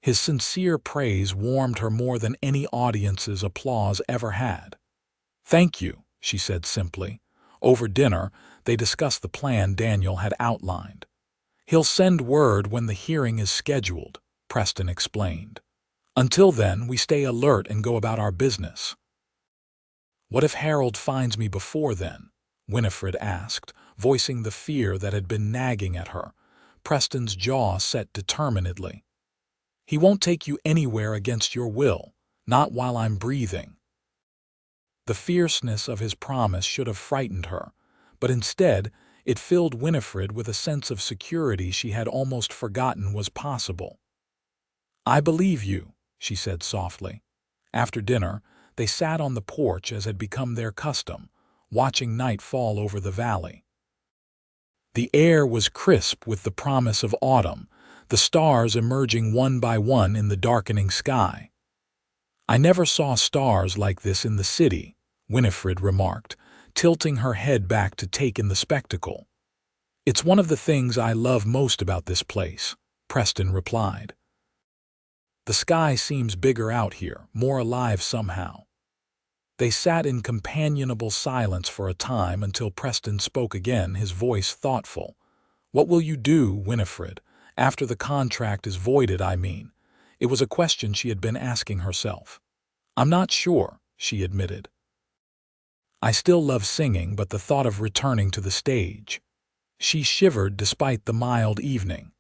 Speaker 1: His sincere praise warmed her more than any audience's applause ever had. "Thank you," she said simply. Over dinner, they discussed the plan Daniel had outlined. "He'll send word when the hearing is scheduled," Preston explained. "Until then, we stay alert and go about our business." "What if Harold finds me before then?" Winifred asked, voicing the fear that had been nagging at her. Preston's jaw set determinedly. "He won't take you anywhere against your will, not while I'm breathing." The fierceness of his promise should have frightened her, but instead It filled Winifred with a sense of security she had almost forgotten was possible. "I believe you," she said softly. After dinner, they sat on the porch as had become their custom, watching night fall over the valley. The air was crisp with the promise of autumn, the stars emerging one by one in the darkening sky. "I never saw stars like this in the city," Winifred remarked, tilting her head back to take in the spectacle. "It's one of the things I love most about this place," Preston replied. "The sky seems bigger out here, more alive somehow." They sat in companionable silence for a time until Preston spoke again, his voice thoughtful. "What will you do, Winifred, after the contract is voided, I mean?" It was a question she had been asking herself. "I'm not sure," she admitted. "I still love singing, but the thought of returning to the stage." She shivered despite the mild evening.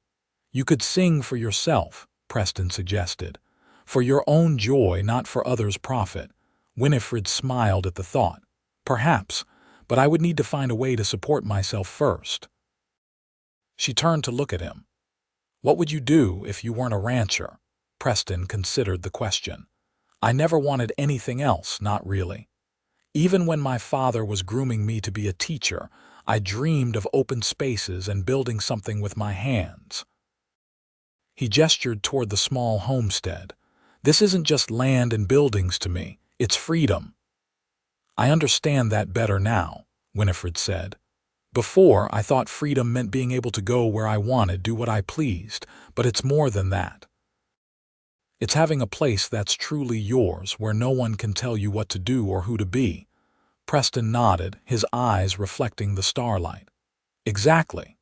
Speaker 1: "You could sing for yourself," Preston suggested. "For your own joy, not for others' profit." Winifred smiled at the thought. "Perhaps, but I would need to find a way to support myself first." She turned to look at him. "What would you do if you weren't a rancher?" Preston considered the question. "I never wanted anything else, not really. Even when my father was grooming me to be a teacher, I dreamed of open spaces and building something with my hands." He gestured toward the small homestead. "This isn't just land and buildings to me. It's freedom." "I understand that better now," Winifred said. "Before, I thought freedom meant being able to go where I wanted, do what I pleased, but it's more than that. It's having a place that's truly yours, where no one can tell you what to do or who to be." Preston nodded, his eyes reflecting the starlight. "Exactly."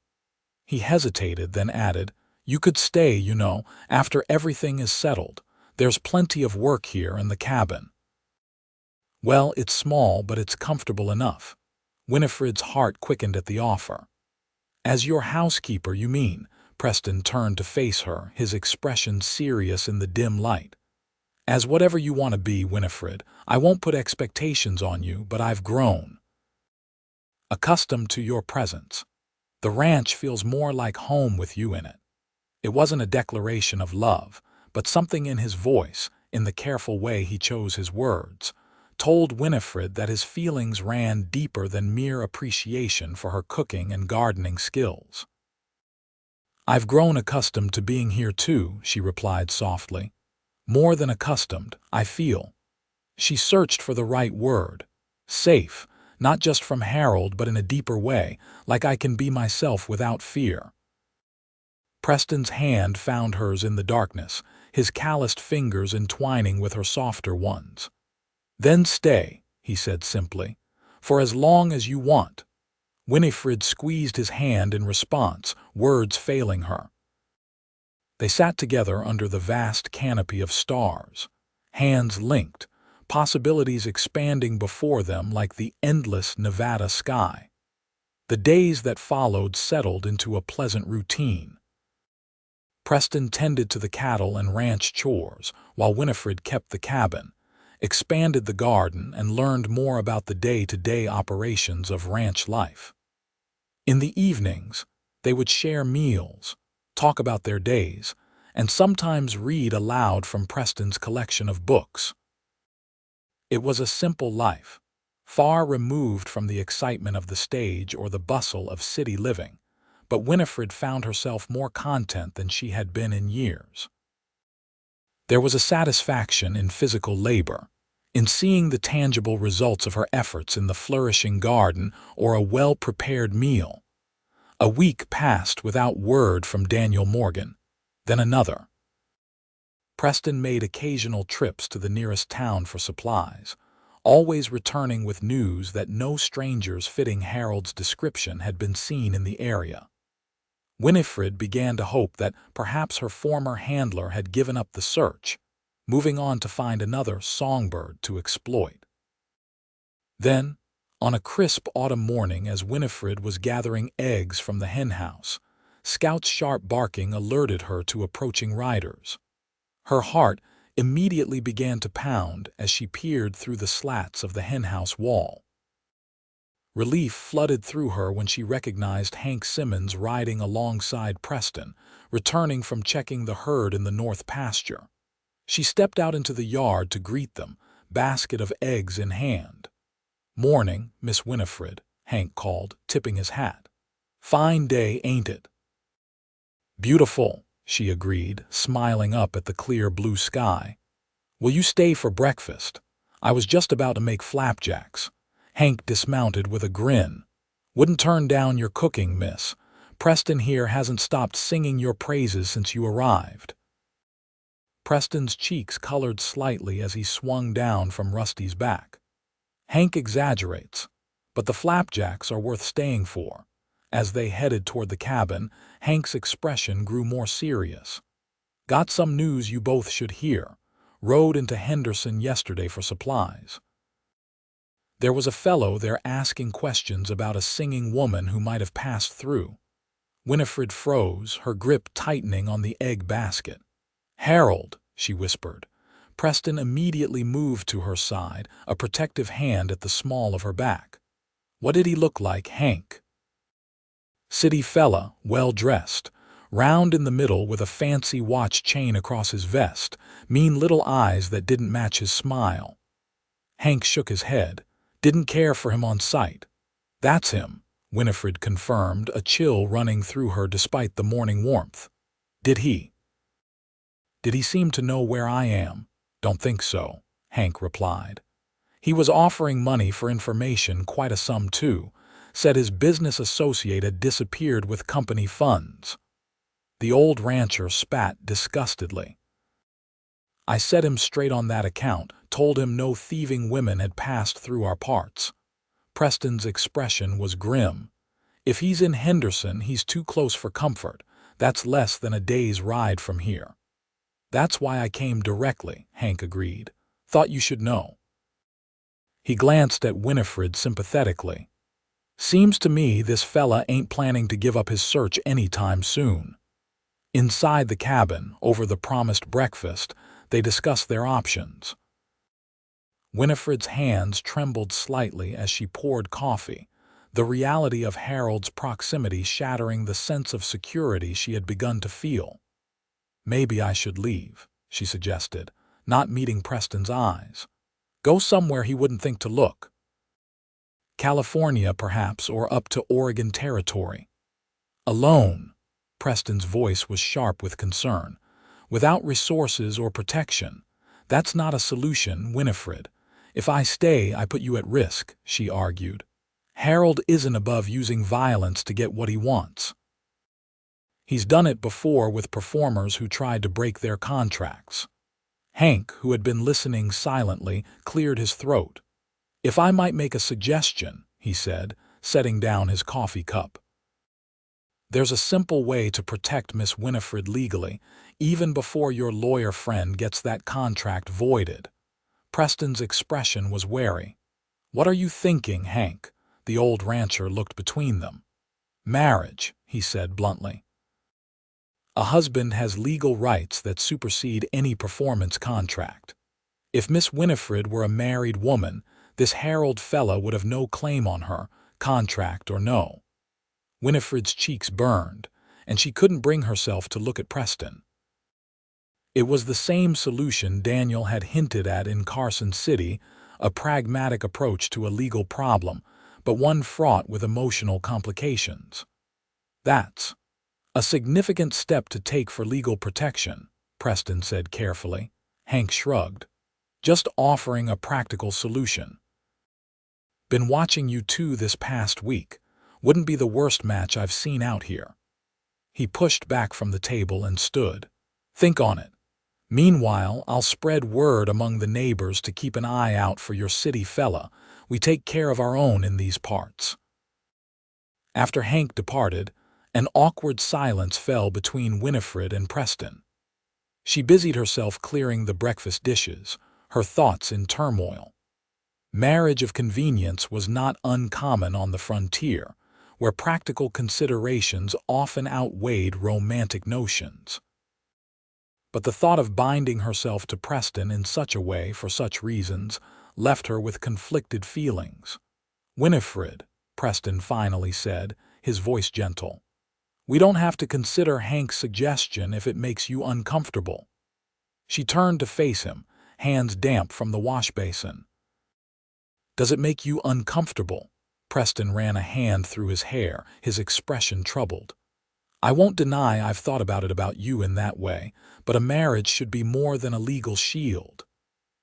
Speaker 1: He hesitated, then added, "You could stay, you know, after everything is settled. There's plenty of work here in the cabin." "Well, it's small, but it's comfortable enough." Winifred's heart quickened at the offer. "As your housekeeper, you mean?" Preston turned to face her, his expression serious in the dim light. "As whatever you want to be, Winifred. I won't put expectations on you, but I've grown accustomed to your presence. The ranch feels more like home with you in it." It wasn't a declaration of love, but something in his voice, in the careful way he chose his words, told Winifred that his feelings ran deeper than mere appreciation for her cooking and gardening skills. "I've grown accustomed to being here too," she replied softly. "More than accustomed, I feel." She searched for the right word. "Safe, not just from Harold, but in a deeper way, like I can be myself without fear." Preston's hand found hers in the darkness, his calloused fingers entwining with her softer ones. "Then stay," he said simply, "for as long as you want." Winifred squeezed his hand in response, words failing her. They sat together under the vast canopy of stars, hands linked, possibilities expanding before them like the endless Nevada sky. The days that followed settled into a pleasant routine. Preston tended to the cattle and ranch chores, while Winifred kept the cabin, expanded the garden, and learned more about the day-to-day operations of ranch life. In the evenings, they would share meals, talk about their days, and sometimes read aloud from Preston's collection of books. It was a simple life, far removed from the excitement of the stage or the bustle of city living, but Winifred found herself more content than she had been in years. There was a satisfaction in physical labor, in seeing the tangible results of her efforts in the flourishing garden or a well-prepared meal. A week passed without word from Daniel Morgan, then another. Preston made occasional trips to the nearest town for supplies, always returning with news that no strangers fitting Harold's description had been seen in the area. Winifred began to hope that perhaps her former handler had given up the search, moving on to find another songbird to exploit. Then, on a crisp autumn morning as Winifred was gathering eggs from the henhouse, Scout's sharp barking alerted her to approaching riders. Her heart immediately began to pound as she peered through the slats of the henhouse wall. Relief flooded through her when she recognized Hank Simmons riding alongside Preston, returning from checking the herd in the north pasture. She stepped out into the yard to greet them, basket of eggs in hand. "Morning, Miss Winifred," Hank called, tipping his hat. "Fine day, ain't it?" "Beautiful," she agreed, smiling up at the clear blue sky. "Will you stay for breakfast? I was just about to make flapjacks." Hank dismounted with a grin. "Wouldn't turn down your cooking, miss. Preston here hasn't stopped singing your praises since you arrived." Preston's cheeks colored slightly as he swung down from Rusty's back. "Hank exaggerates, but the flapjacks are worth staying for." As they headed toward the cabin, Hank's expression grew more serious. "Got some news you both should hear. Rode into Henderson yesterday for supplies. There was a fellow there asking questions about a singing woman who might have passed through." Winifred froze, her grip tightening on the egg basket. "Harold," she whispered. Preston immediately moved to her side, a protective hand at the small of her back. "What did he look like, Hank?" "City fella, well-dressed. Round in the middle with a fancy watch chain across his vest, mean little eyes that didn't match his smile." Hank shook his head. "Didn't care for him on sight." "That's him," Winifred confirmed, a chill running through her despite the morning warmth. Did he seem to know where I am?" "Don't think so," Hank replied. "He was offering money for information, quite a sum too. Said his business associate had disappeared with company funds." The old rancher spat disgustedly. "I set him straight on that account, told him no thieving women had passed through our parts." Preston's expression was grim. "If he's in Henderson, he's too close for comfort. That's less than a day's ride from here." "That's why I came directly," Hank agreed. "Thought you should know." He glanced at Winifred sympathetically. "Seems to me this fella ain't planning to give up his search anytime soon." Inside the cabin, over the promised breakfast, they discussed their options. Winifred's hands trembled slightly as she poured coffee, the reality of Harold's proximity shattering the sense of security she had begun to feel. "Maybe I should leave," she suggested, not meeting Preston's eyes. "Go somewhere he wouldn't think to look. California, perhaps, or up to Oregon Territory." "Alone?" Preston's voice was sharp with concern. "Without resources or protection. That's not a solution, Winifred. If I stay, I put you at risk," she argued. "Harold isn't above using violence to get what he wants. He's done it before with performers who tried to break their contracts." Hank, who had been listening silently, cleared his throat. "If I might make a suggestion," he said, setting down his coffee cup. "There's a simple way to protect Miss Winifred legally, even before your lawyer friend gets that contract voided." Preston's expression was wary. "What are you thinking, Hank?" The old rancher looked between them. "Marriage," he said bluntly. "A husband has legal rights that supersede any performance contract. If Miss Winifred were a married woman, this Harold fella would have no claim on her, contract or no." Winifred's cheeks burned, and she couldn't bring herself to look at Preston. It was the same solution Daniel had hinted at in Carson City, a pragmatic approach to a legal problem, but one fraught with emotional complications. "That's a significant step to take for legal protection," Preston said carefully. Hank shrugged. "Just offering a practical solution. Been watching you two this past week. Wouldn't be the worst match I've seen out here." He pushed back from the table and stood. "Think on it. Meanwhile, I'll spread word among the neighbors to keep an eye out for your city fella. We take care of our own in these parts." After Hank departed, an awkward silence fell between Winifred and Preston. She busied herself clearing the breakfast dishes, her thoughts in turmoil. Marriage of convenience was not uncommon on the frontier, where practical considerations often outweighed romantic notions. But the thought of binding herself to Preston in such a way for such reasons left her with conflicted feelings. Winifred, Preston finally said, his voice gentle. "We don't have to consider Hank's suggestion if it makes you uncomfortable." She turned to face him, hands damp from the wash basin. "Does it make you uncomfortable?" Preston ran a hand through his hair, his expression troubled. "I won't deny I've thought about you in that way, but a marriage should be more than a legal shield."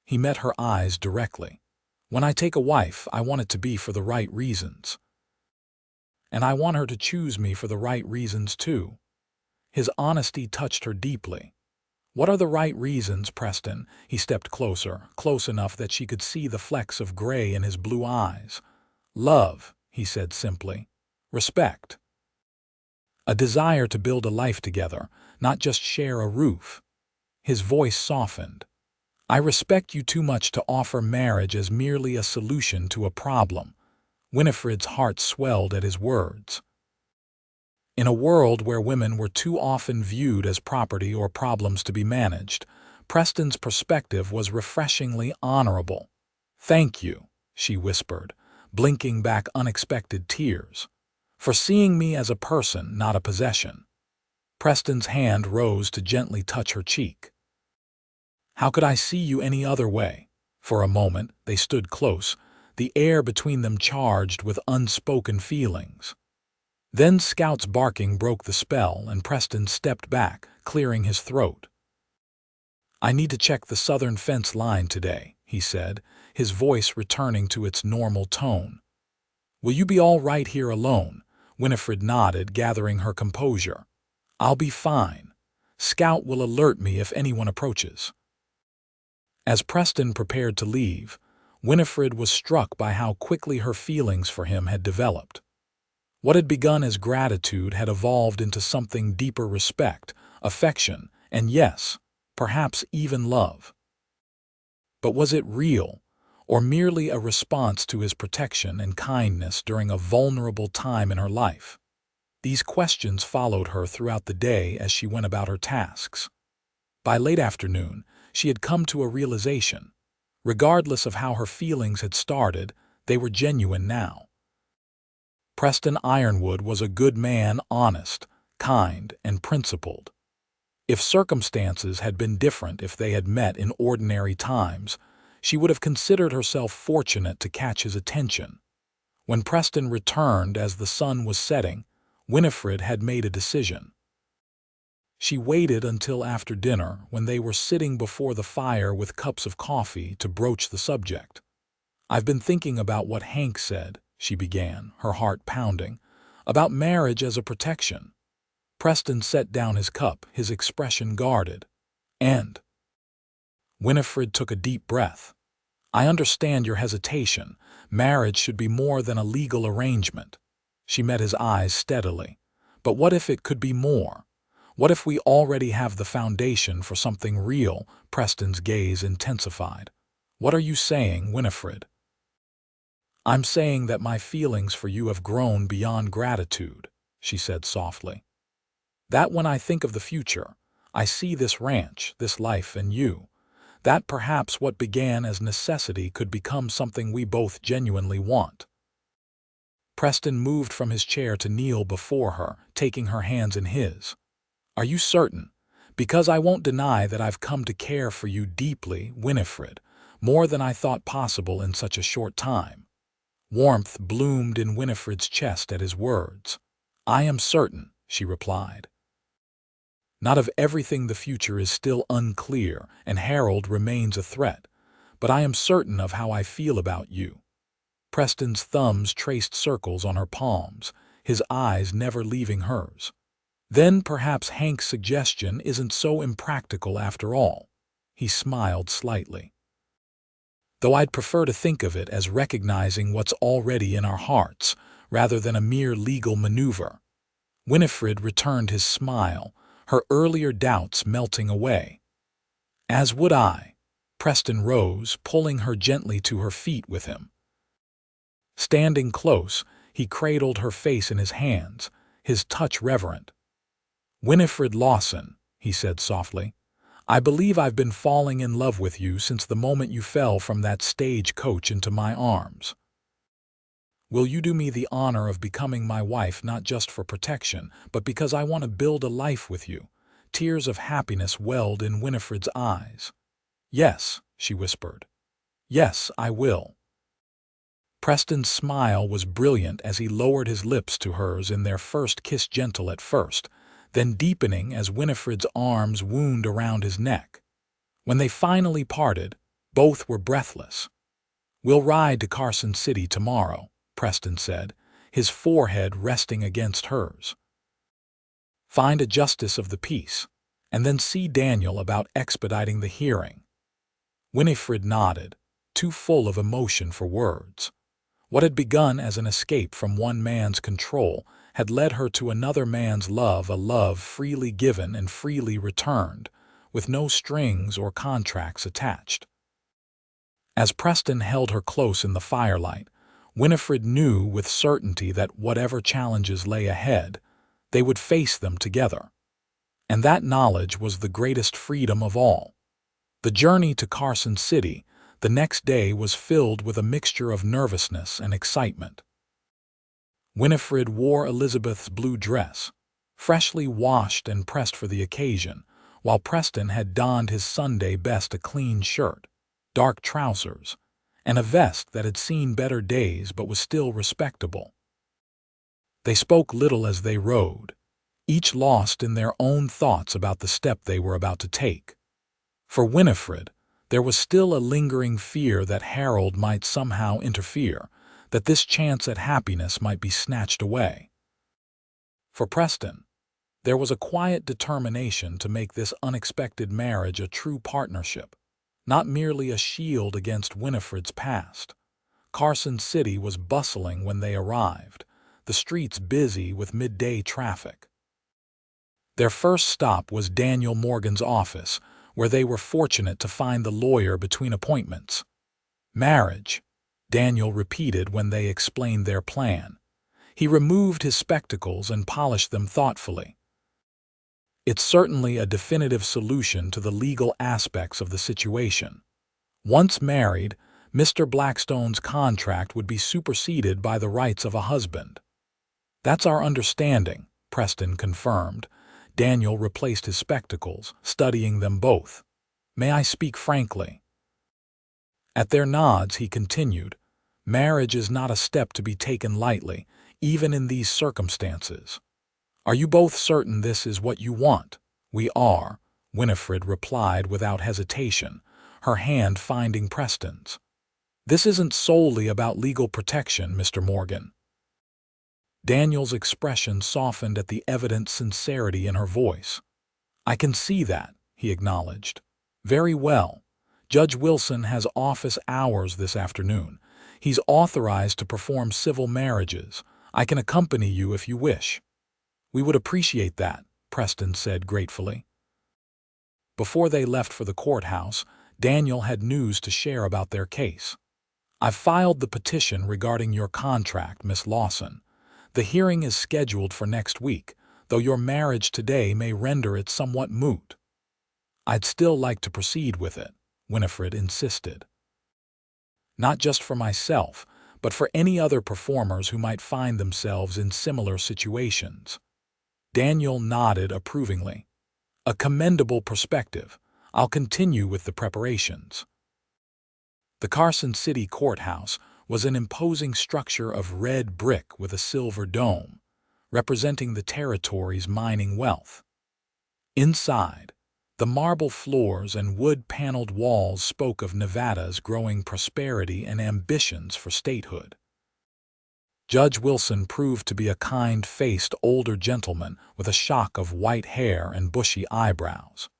Speaker 1: He met her eyes directly. "When I take a wife, I want it to be for the right reasons. And I want her to choose me for the right reasons, too." His honesty touched her deeply. "What are the right reasons, Preston?" He stepped closer, close enough that she could see the flecks of gray in his blue eyes. "Love," he said simply. "Respect. A desire to build a life together, not just share a roof." His voice softened. "I respect you too much to offer marriage as merely a solution to a problem." Winifred's heart swelled at his words. In a world where women were too often viewed as property or problems to be managed, Preston's perspective was refreshingly honorable. "Thank you," she whispered, blinking back unexpected tears, "for seeing me as a person, not a possession." Preston's hand rose to gently touch her cheek. "How could I see you any other way?" For a moment, they stood close, the air between them charged with unspoken feelings. Then Scout's barking broke the spell and Preston stepped back, clearing his throat. "I need to check the southern fence line today," he said, his voice returning to its normal tone. "Will you be all right here alone?" Winifred nodded, gathering her composure. "I'll be fine. Scout will alert me if anyone approaches." As Preston prepared to leave, Winifred was struck by how quickly her feelings for him had developed. What had begun as gratitude had evolved into something deeper: respect, affection, and yes, perhaps even love. But was it real, or merely a response to his protection and kindness during a vulnerable time in her life? These questions followed her throughout the day as she went about her tasks. By late afternoon, she had come to a realization. Regardless of how her feelings had started, they were genuine now. Preston Ironwood was a good man, honest, kind, and principled. If circumstances had been different, if they had met in ordinary times, she would have considered herself fortunate to catch his attention. When Preston returned as the sun was setting, Winifred had made a decision. She waited until after dinner, when they were sitting before the fire with cups of coffee, to broach the subject. "I've been thinking about what Hank said," she began, her heart pounding, "about marriage as a protection." Preston set down his cup, his expression guarded. "And?" Winifred took a deep breath. "I understand your hesitation. Marriage should be more than a legal arrangement." She met his eyes steadily. "But what if it could be more? What if we already have the foundation for something real?" Preston's gaze intensified. "What are you saying, Winifred?" "I'm saying that my feelings for you have grown beyond gratitude," she said softly. "That when I think of the future, I see this ranch, this life, and you. That perhaps what began as necessity could become something we both genuinely want." Preston moved from his chair to kneel before her, taking her hands in his. "Are you certain? Because I won't deny that I've come to care for you deeply, Winifred, more than I thought possible in such a short time." Warmth bloomed in Winifred's chest at his words. "I am certain," she replied. "Not of everything. The future is still unclear, and Harold remains a threat, but I am certain of how I feel about you." Preston's thumbs traced circles on her palms, his eyes never leaving hers. "Then perhaps Hank's suggestion isn't so impractical after all." He smiled slightly. "Though I'd prefer to think of it as recognizing what's already in our hearts, rather than a mere legal maneuver." Winifred returned his smile, her earlier doubts melting away. "As would I." Preston rose, pulling her gently to her feet with him. Standing close, he cradled her face in his hands, his touch reverent. "Winifred Lawson," he said softly, "I believe I've been falling in love with you since the moment you fell from that stagecoach into my arms." Will you do me the honor of becoming my wife not just for protection, but because I want to build a life with you?" Tears of happiness welled in Winifred's eyes. "Yes," she whispered. "Yes, I will." Preston's smile was brilliant as he lowered his lips to hers in their first kiss, gentle at first, then deepening as Winifred's arms wound around his neck. When they finally parted, both were breathless. "We'll ride to Carson City tomorrow," Preston said, his forehead resting against hers. "Find a justice of the peace, and then see Daniel about expediting the hearing." Winifred nodded, too full of emotion for words. What had begun as an escape from one man's control had led her to another man's love, a love freely given and freely returned, with no strings or contracts attached. As Preston held her close in the firelight, Winifred knew with certainty that whatever challenges lay ahead, they would face them together. And that knowledge was the greatest freedom of all. The journey to Carson City the next day was filled with a mixture of nervousness and excitement. Winifred wore Elizabeth's blue dress, freshly washed and pressed for the occasion, while Preston had donned his Sunday best, a clean shirt, dark trousers, and a vest that had seen better days but was still respectable. They spoke little as they rode, each lost in their own thoughts about the step they were about to take. For Winifred, there was still a lingering fear that Harold might somehow interfere, that this chance at happiness might be snatched away. For Preston, there was a quiet determination to make this unexpected marriage a true partnership, not merely a shield against Winifred's past. Carson City was bustling when they arrived, the streets busy with midday traffic. Their first stop was Daniel Morgan's office, where they were fortunate to find the lawyer between appointments. "Marriage," Daniel repeated when they explained their plan. He removed his spectacles and polished them thoughtfully. "It's certainly a definitive solution to the legal aspects of the situation. Once married, Mr. Blackstone's contract would be superseded by the rights of a husband." "That's our understanding," Preston confirmed. Daniel replaced his spectacles, studying them both. "May I speak frankly?" At their nods, he continued, "Marriage is not a step to be taken lightly, even in these circumstances. Are you both certain this is what you want?" "We are," Winifred replied without hesitation, her hand finding Preston's. "This isn't solely about legal protection, Mr. Morgan." Daniel's expression softened at the evident sincerity in her voice. "I can see that," he acknowledged. "Very well. Judge Wilson has office hours this afternoon. He's authorized to perform civil marriages. I can accompany you if you wish." "We would appreciate that," Preston said gratefully. Before they left for the courthouse, Daniel had news to share about their case. "I've filed the petition regarding your contract, Miss Lawson. The hearing is scheduled for next week, though your marriage today may render it somewhat moot." "I'd still like to proceed with it," Winifred insisted. "Not just for myself, but for any other performers who might find themselves in similar situations." Daniel nodded approvingly. "A commendable perspective. I'll continue with the preparations." The Carson City Courthouse was an imposing structure of red brick with a silver dome, representing the territory's mining wealth. Inside, the marble floors and wood-paneled walls spoke of Nevada's growing prosperity and ambitions for statehood. Judge Wilson proved to be a kind-faced older gentleman with a shock of white hair and bushy eyebrows.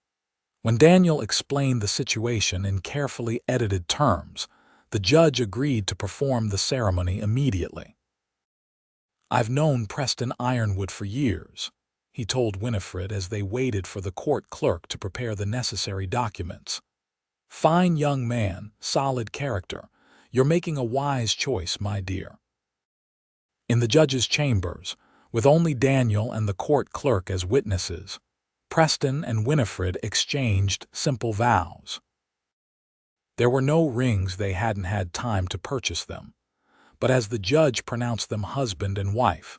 Speaker 1: When Daniel explained the situation in carefully edited terms, the judge agreed to perform the ceremony immediately. "I've known Preston Ironwood for years," he told Winifred as they waited for the court clerk to prepare the necessary documents. "Fine young man, solid character. You're making a wise choice, my dear." In the judge's chambers, with only Daniel and the court clerk as witnesses, Preston and Winifred exchanged simple vows. There were no rings, they hadn't had time to purchase them, but as the judge pronounced them husband and wife,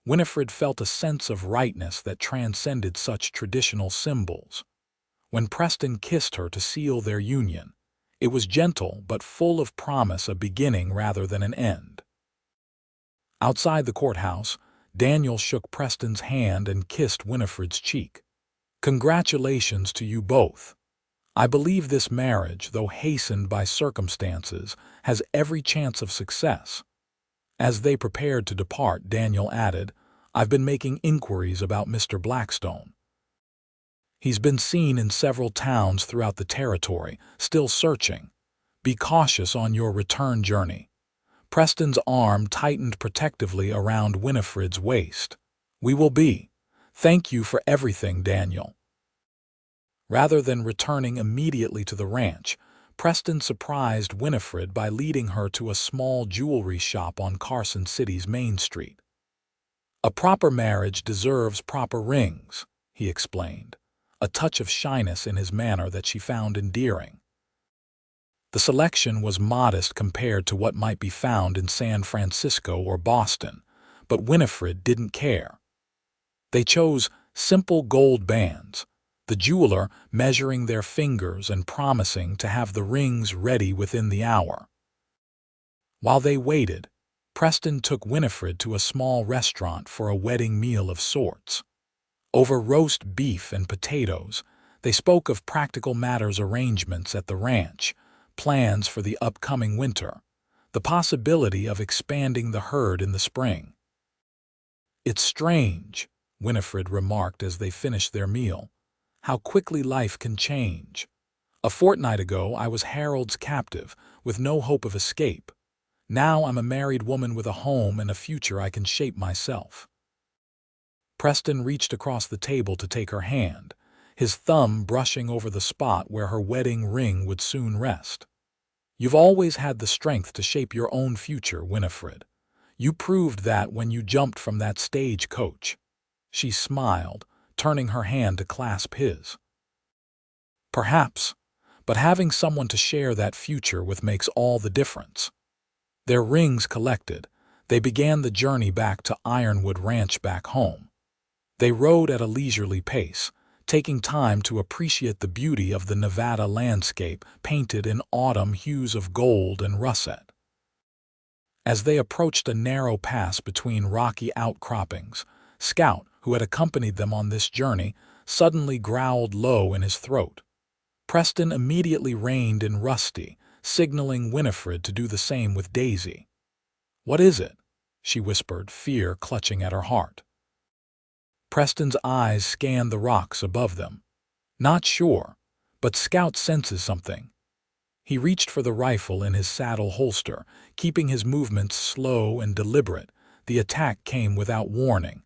Speaker 1: Winifred felt a sense of rightness that transcended such traditional symbols. When Preston kissed her to seal their union, it was gentle but full of promise, a beginning rather than an end. Outside the courthouse, Daniel shook Preston's hand and kissed Winifred's cheek. "Congratulations to you both. I believe this marriage, though hastened by circumstances, has every chance of success." As they prepared to depart, Daniel added, "I've been making inquiries about Mr. Blackstone. He's been seen in several towns throughout the territory, still searching. Be cautious on your return journey." Preston's arm tightened protectively around Winifred's waist. "We will be. Thank you for everything, Daniel." Rather than returning immediately to the ranch, Preston surprised Winifred by leading her to a small jewelry shop on Carson City's Main Street. "A proper marriage deserves proper rings," he explained, a touch of shyness in his manner that she found endearing. The selection was modest compared to what might be found in San Francisco or Boston, but Winifred didn't care. They chose simple gold bands, the jeweler measuring their fingers and promising to have the rings ready within the hour. While they waited, Preston took Winifred to a small restaurant for a wedding meal of sorts. Over roast beef and potatoes, they spoke of practical matters, arrangements at the ranch, plans for the upcoming winter, the possibility of expanding the herd in the spring. "It's strange," Winifred remarked as they finished their meal, "how quickly life can change. A fortnight ago I was Harold's captive, with no hope of escape. Now I'm a married woman with a home and a future I can shape myself." Preston reached across the table to take her hand, his thumb brushing over the spot where her wedding ring would soon rest. "You've always had the strength to shape your own future, Winifred. You proved that when you jumped from that stagecoach." She smiled, turning her hand to clasp his. "Perhaps, but having someone to share that future with makes all the difference." Their rings collected, they began the journey back to Ironwood Ranch back home. They rode at a leisurely pace, taking time to appreciate the beauty of the Nevada landscape painted in autumn hues of gold and russet. As they approached a narrow pass between rocky outcroppings, Scout, who had accompanied them on this journey, suddenly growled low in his throat. Preston immediately reined in Rusty, signaling Winifred to do the same with Daisy. "What is it?" she whispered, fear clutching at her heart. Preston's eyes scanned the rocks above them. "Not sure, but Scout senses something." He reached for the rifle in his saddle holster, keeping his movements slow and deliberate. The attack came without warning.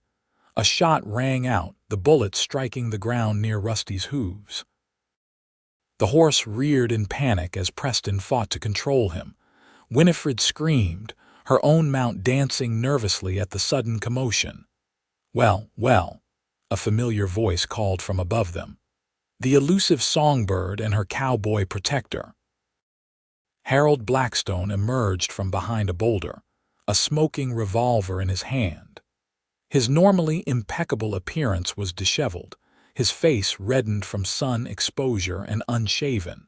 Speaker 1: A shot rang out, the bullet striking the ground near Rusty's hooves. The horse reared in panic as Preston fought to control him. Winifred screamed, her own mount dancing nervously at the sudden commotion. "Well, well," a familiar voice called from above them. The elusive songbird and her cowboy protector. Harold Blackstone emerged from behind a boulder, a smoking revolver in his hand. His normally impeccable appearance was disheveled, his face reddened from sun exposure and unshaven.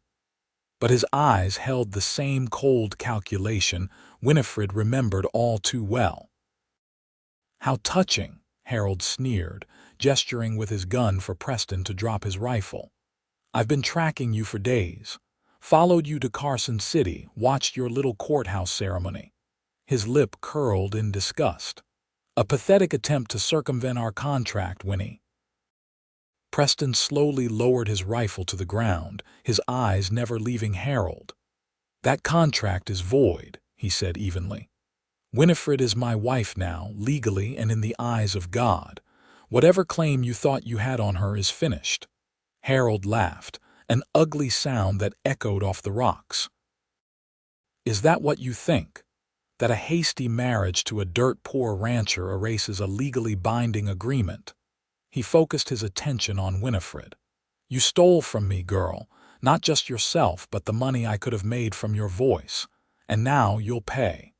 Speaker 1: But his eyes held the same cold calculation Winifred remembered all too well. "How touching," Harold sneered, gesturing with his gun for Preston to drop his rifle. "I've been tracking you for days. Followed you to Carson City, watched your little courthouse ceremony." His lip curled in disgust. "A pathetic attempt to circumvent our contract, Winnie." Preston slowly lowered his rifle to the ground, his eyes never leaving Harold. "That contract is void," he said evenly. "Winifred is my wife now, legally and in the eyes of God. Whatever claim you thought you had on her is finished." Harold laughed, an ugly sound that echoed off the rocks. "Is that what you think? That a hasty marriage to a dirt-poor rancher erases a legally binding agreement?" He focused his attention on Winifred. "You stole from me, girl, not just yourself but the money I could have made from your voice, and now you'll pay."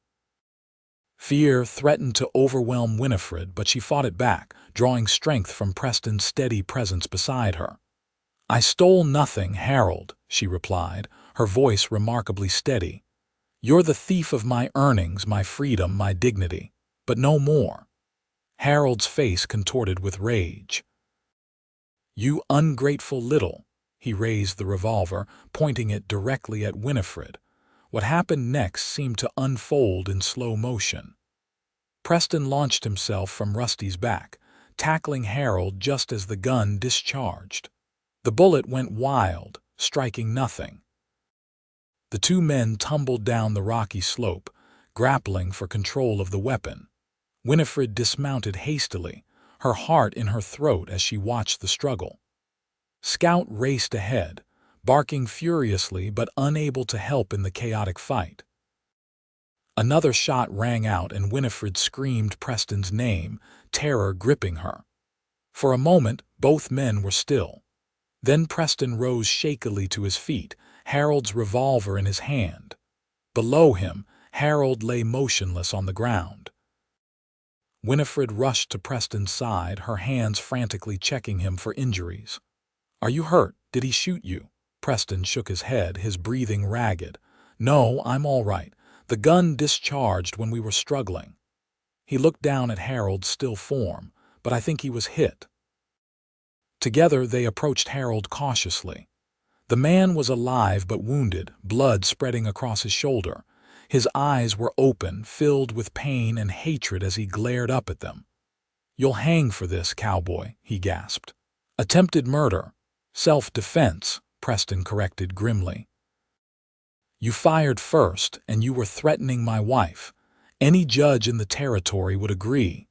Speaker 1: Fear threatened to overwhelm Winifred, but she fought it back, drawing strength from Preston's steady presence beside her. "I stole nothing, Harold," she replied, her voice remarkably steady. "You're the thief of my earnings, my freedom, my dignity, but no more." Harold's face contorted with rage. "You ungrateful little—" He raised the revolver, pointing it directly at Winifred. What happened next seemed to unfold in slow motion. Preston launched himself from Rusty's back, tackling Harold just as the gun discharged. The bullet went wild, striking nothing. The two men tumbled down the rocky slope, grappling for control of the weapon. Winifred dismounted hastily, her heart in her throat as she watched the struggle. Scout raced ahead, barking furiously but unable to help in the chaotic fight. Another shot rang out and Winifred screamed Preston's name, terror gripping her. For a moment, both men were still. Then Preston rose shakily to his feet, Harold's revolver in his hand. Below him, Harold lay motionless on the ground. Winifred rushed to Preston's side, her hands frantically checking him for injuries. "Are you hurt? Did he shoot you?" Preston shook his head, his breathing ragged. "No, I'm all right. The gun discharged when we were struggling." He looked down at Harold's still form, but I think he was hit. Together they approached Harold cautiously. The man was alive but wounded, blood spreading across his shoulder. His eyes were open, filled with pain and hatred as he glared up at them. "You'll hang for this, Cowboy," he gasped. "Attempted murder. Self-defense," Preston corrected grimly. "You fired first, and you were threatening my wife. Any judge in the territory would agree."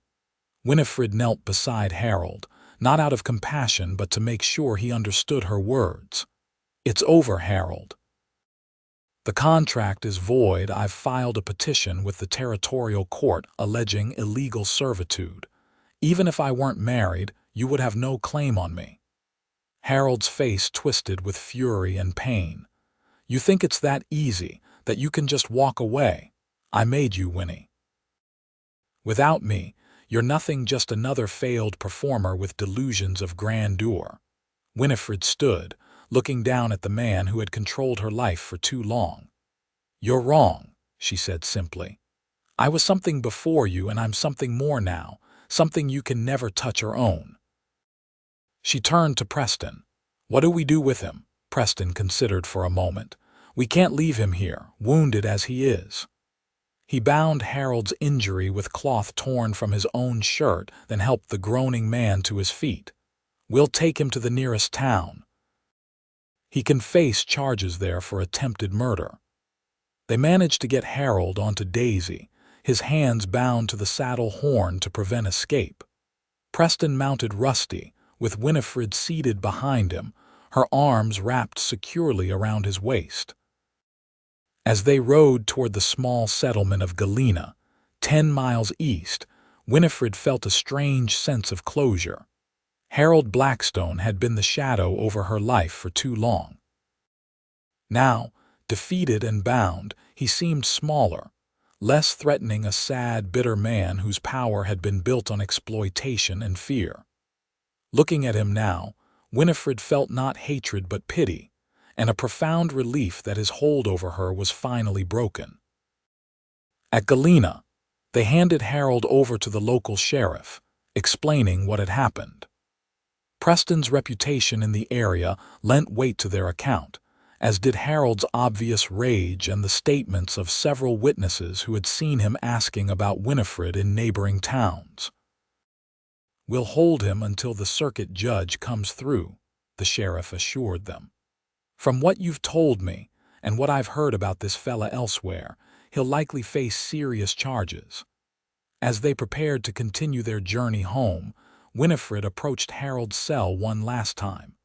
Speaker 1: Winifred knelt beside Harold, not out of compassion but to make sure he understood her words. "It's over, Harold. The contract is void. I've filed a petition with the territorial court alleging illegal servitude. Even if I weren't married, you would have no claim on me." Harold's face twisted with fury and pain. "You think it's that easy, that you can just walk away? I made you, Winnie. Without me, you're nothing, just another failed performer with delusions of grandeur." Winifred stood, looking down at the man who had controlled her life for too long. "You're wrong," she said simply. "I was something before you, and I'm something more now, something you can never touch or own." She turned to Preston. "What do we do with him?" Preston considered for a moment. "We can't leave him here, wounded as he is." He bound Harold's injury with cloth torn from his own shirt, then helped the groaning man to his feet. "We'll take him to the nearest town. He can face charges there for attempted murder." They managed to get Harold onto Daisy, his hands bound to the saddle horn to prevent escape. Preston mounted Rusty, with Winifred seated behind him, her arms wrapped securely around his waist. As they rode toward the small settlement of Galena, 10 miles east, Winifred felt a strange sense of closure. Harold Blackstone had been the shadow over her life for too long. Now, defeated and bound, he seemed smaller, less threatening, a sad, bitter man whose power had been built on exploitation and fear. Looking at him now, Winifred felt not hatred but pity, and a profound relief that his hold over her was finally broken. At Galena, they handed Harold over to the local sheriff, explaining what had happened. Preston's reputation in the area lent weight to their account, as did Harold's obvious rage and the statements of several witnesses who had seen him asking about Winifred in neighboring towns. "We'll hold him until the circuit judge comes through," the sheriff assured them. "From what you've told me, and what I've heard about this fella elsewhere, he'll likely face serious charges." As they prepared to continue their journey home, Winifred approached Harold's cell one last time.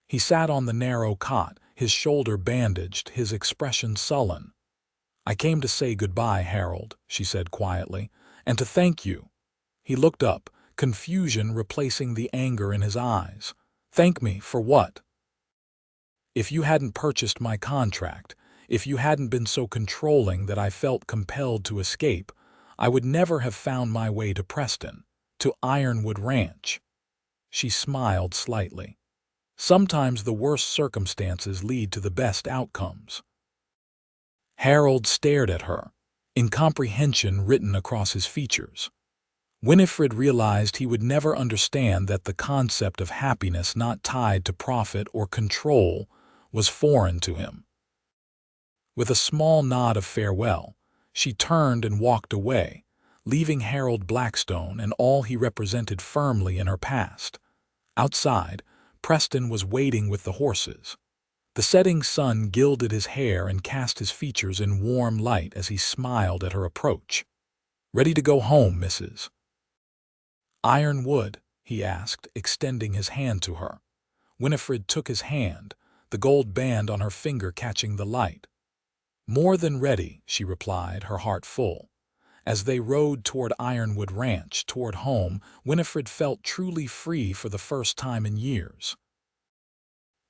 Speaker 1: He sat on the narrow cot, his shoulder bandaged, his expression sullen. "I came to say goodbye, Harold," she said quietly, "and to thank you." He looked up, confusion replacing the anger in his eyes. "Thank me for what?" "If you hadn't purchased my contract, if you hadn't been so controlling that I felt compelled to escape, I would never have found my way to Preston, to Ironwood Ranch." She smiled slightly. "Sometimes the worst circumstances lead to the best outcomes." Harold stared at her, incomprehension written across his features. Winifred realized he would never understand that the concept of happiness not tied to profit or control was foreign to him. With a small nod of farewell, she turned and walked away, leaving Harold Blackstone and all he represented firmly in her past. Outside, Preston was waiting with the horses. The setting sun gilded his hair and cast his features in warm light as he smiled at her approach. "Ready to go home, Mrs. Ironwood?" he asked, extending his hand to her. Winifred took his hand, the gold band on her finger catching the light. "More than ready," she replied, her heart full. As they rode toward Ironwood Ranch, toward home, Winifred felt truly free for the first time in years.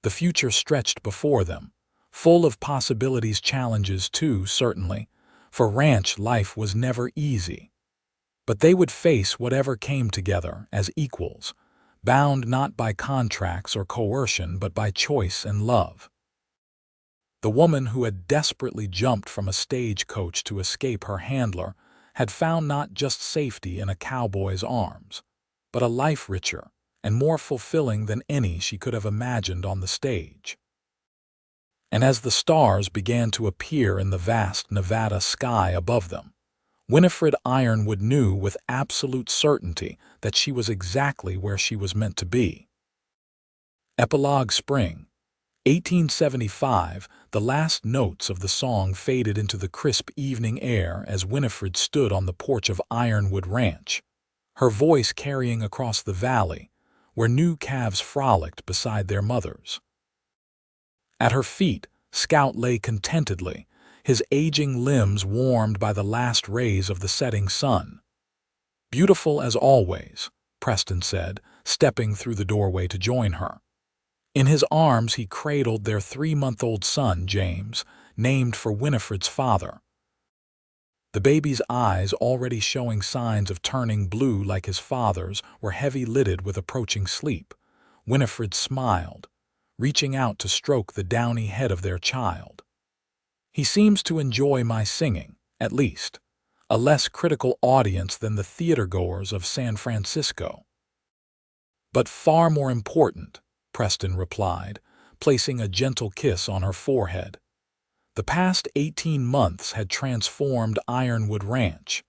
Speaker 1: The future stretched before them, full of possibilities, challenges too, certainly, for ranch life was never easy. But they would face whatever came together as equals, bound not by contracts or coercion but by choice and love. The woman who had desperately jumped from a stagecoach to escape her handler had found not just safety in a cowboy's arms, but a life richer and more fulfilling than any she could have imagined on the stage. And as the stars began to appear in the vast Nevada sky above them, Winifred Ironwood knew with absolute certainty that she was exactly where she was meant to be. Epilogue Spring, 1875. The last notes of the song faded into the crisp evening air as Winifred stood on the porch of Ironwood Ranch, her voice carrying across the valley, where new calves frolicked beside their mothers. At her feet, Scout lay contentedly, his aging limbs warmed by the last rays of the setting sun. "Beautiful as always," Preston said, stepping through the doorway to join her. In his arms he cradled their 3-month-old son, James, named for Winifred's father. The baby's eyes, already showing signs of turning blue like his father's, were heavy-lidded with approaching sleep. Winifred smiled, reaching out to stroke the downy head of their child. "He seems to enjoy my singing, at least, a less critical audience than the theatergoers of San Francisco." "But far more important," Preston replied, placing a gentle kiss on her forehead. The past 18 months had transformed Ironwood Ranch.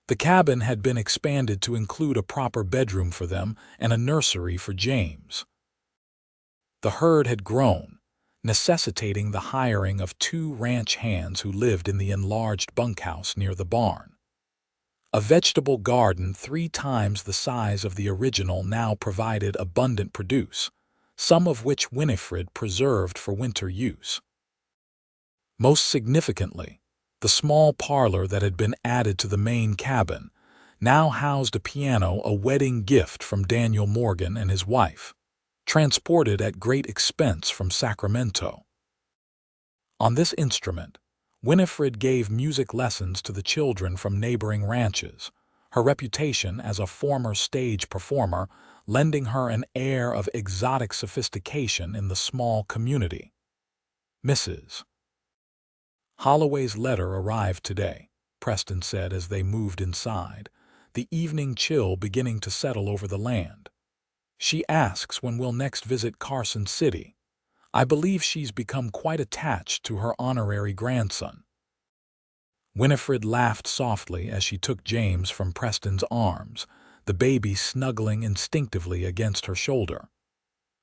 Speaker 1: The cabin had been expanded to include a proper bedroom for them and a nursery for James. The herd had grown, necessitating the hiring of 2 ranch hands who lived in the enlarged bunkhouse near the barn. A vegetable garden 3 times the size of the original now provided abundant produce, some of which Winifred preserved for winter use. Most significantly, the small parlor that had been added to the main cabin now housed a piano, a wedding gift from Daniel Morgan and his wife, transported at great expense from Sacramento. On this instrument, Winifred gave music lessons to the children from neighboring ranches, her reputation as a former stage performer lending her an air of exotic sophistication in the small community. Mrs. Holloway's letter arrived today, Preston said as they moved inside, the evening chill beginning to settle over the land. "She asks when we'll next visit Carson City. I believe she's become quite attached to her honorary grandson." Winifred laughed softly as she took James from Preston's arms, the baby snuggling instinctively against her shoulder.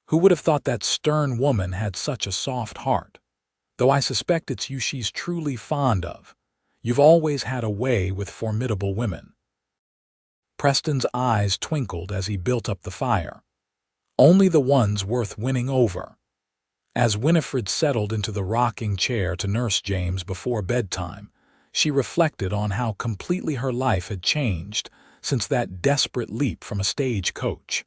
Speaker 1: "Who would have thought that stern woman had such a soft heart? Though I suspect it's you she's truly fond of. You've always had a way with formidable women." Preston's eyes twinkled as he built up the fire. "Only the ones worth winning over." As Winifred settled into the rocking chair to nurse James before bedtime, she reflected on how completely her life had changed since that desperate leap from a stagecoach.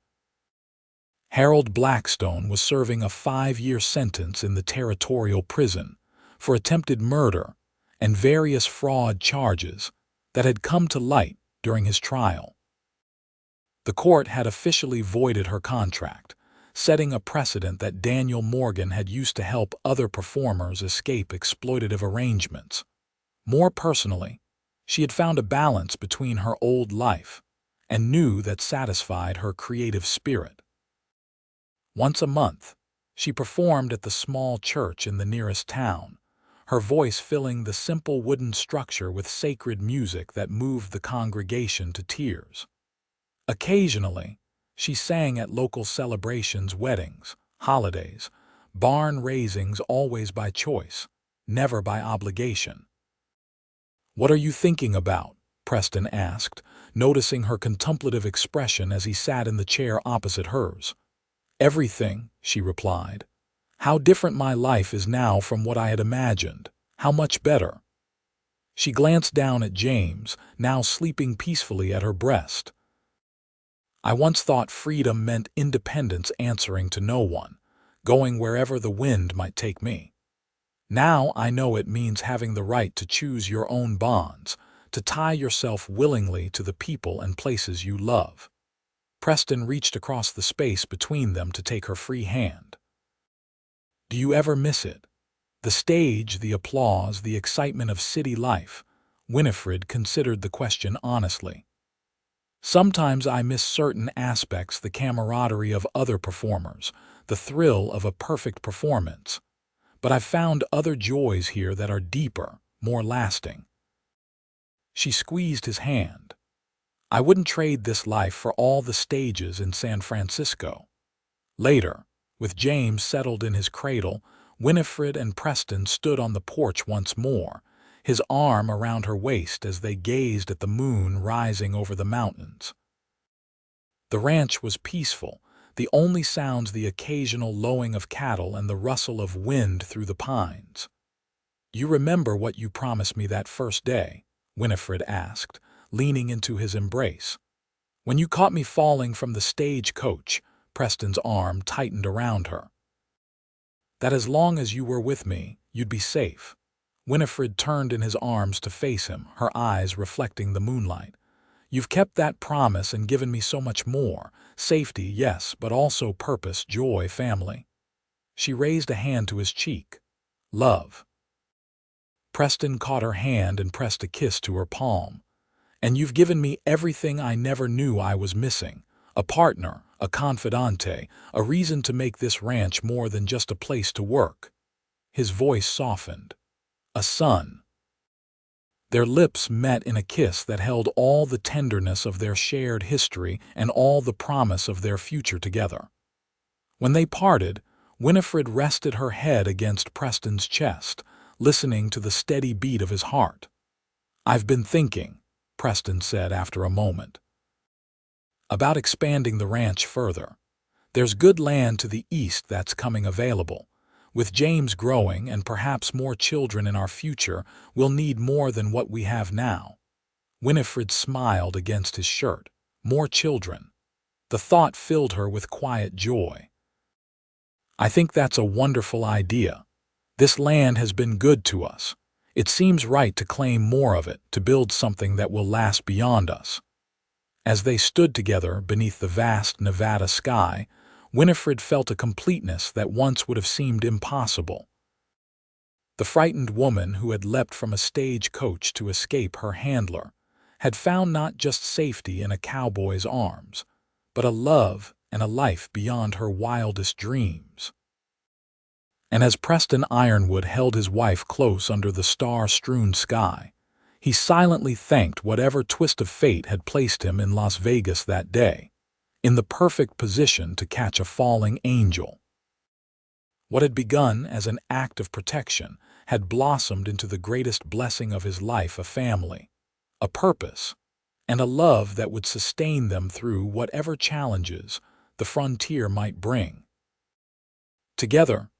Speaker 1: Harold Blackstone was serving a 5-year sentence in the territorial prison for attempted murder and various fraud charges that had come to light during his trial. The court had officially voided her contract, setting a precedent that Daniel Morgan had used to help other performers escape exploitative arrangements. More personally, she had found a balance between her old life and new that satisfied her creative spirit. Once a month, she performed at the small church in the nearest town, her voice filling the simple wooden structure with sacred music that moved the congregation to tears. Occasionally, she sang at local celebrations, weddings, holidays, barn raisings, always by choice, never by obligation. "What are you thinking about?" Preston asked, noticing her contemplative expression as he sat in the chair opposite hers. "Everything," she replied. "How different my life is now from what I had imagined. How much better." She glanced down at James, now sleeping peacefully at her breast. "I once thought freedom meant independence, answering to no one, going wherever the wind might take me. Now I know it means having the right to choose your own bonds, to tie yourself willingly to the people and places you love." Preston reached across the space between them to take her free hand. "Do you ever miss it? The stage, the applause, the excitement of city life?" Winifred considered the question honestly. "Sometimes I miss certain aspects, the camaraderie of other performers, the thrill of a perfect performance. But I've found other joys here that are deeper, more lasting." She squeezed his hand. "I wouldn't trade this life for all the stages in San Francisco." Later, with James settled in his cradle, Winifred and Preston stood on the porch once more, his arm around her waist as they gazed at the moon rising over the mountains. The ranch was peaceful, the only sounds the occasional lowing of cattle and the rustle of wind through the pines. "You remember what you promised me that first day?" Winifred asked, leaning into his embrace. "When you caught me falling from the stagecoach," Preston's arm tightened around her. "That as long as you were with me, you'd be safe." Winifred turned in his arms to face him, her eyes reflecting the moonlight. "You've kept that promise and given me so much more. Safety, yes, but also purpose, joy, family." She raised a hand to his cheek. "Love." Preston caught her hand and pressed a kiss to her palm. "And you've given me everything I never knew I was missing. A partner, a confidante, a reason to make this ranch more than just a place to work." His voice softened. "A son." Their lips met in a kiss that held all the tenderness of their shared history and all the promise of their future together. When they parted, Winifred rested her head against Preston's chest, listening to the steady beat of his heart. "I've been thinking," Preston said after a moment, "about expanding the ranch further. There's good land to the east that's coming available. With James growing and perhaps more children in our future, we'll need more than what we have now." Winifred smiled against his shirt. More children. The thought filled her with quiet joy. "I think that's a wonderful idea. This land has been good to us. It seems right to claim more of it, to build something that will last beyond us." As they stood together beneath the vast Nevada sky, Winifred felt a completeness that once would have seemed impossible. The frightened woman who had leapt from a stagecoach to escape her handler had found not just safety in a cowboy's arms, but a love and a life beyond her wildest dreams. And as Preston Ironwood held his wife close under the star-strewn sky, he silently thanked whatever twist of fate had placed him in Las Vegas that day, in the perfect position to catch a falling angel. What had begun as an act of protection had blossomed into the greatest blessing of his life, a family, a purpose, and a love that would sustain them through whatever challenges the frontier might bring. Together,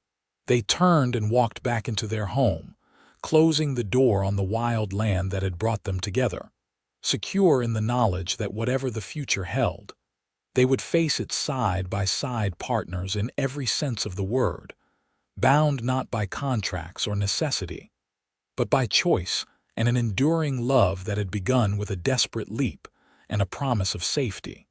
Speaker 1: they turned and walked back into their home, closing the door on the wild land that had brought them together, secure in the knowledge that whatever the future held, they would face it side by side, partners in every sense of the word, bound not by contracts or necessity, but by choice and an enduring love that had begun with a desperate leap and a promise of safety.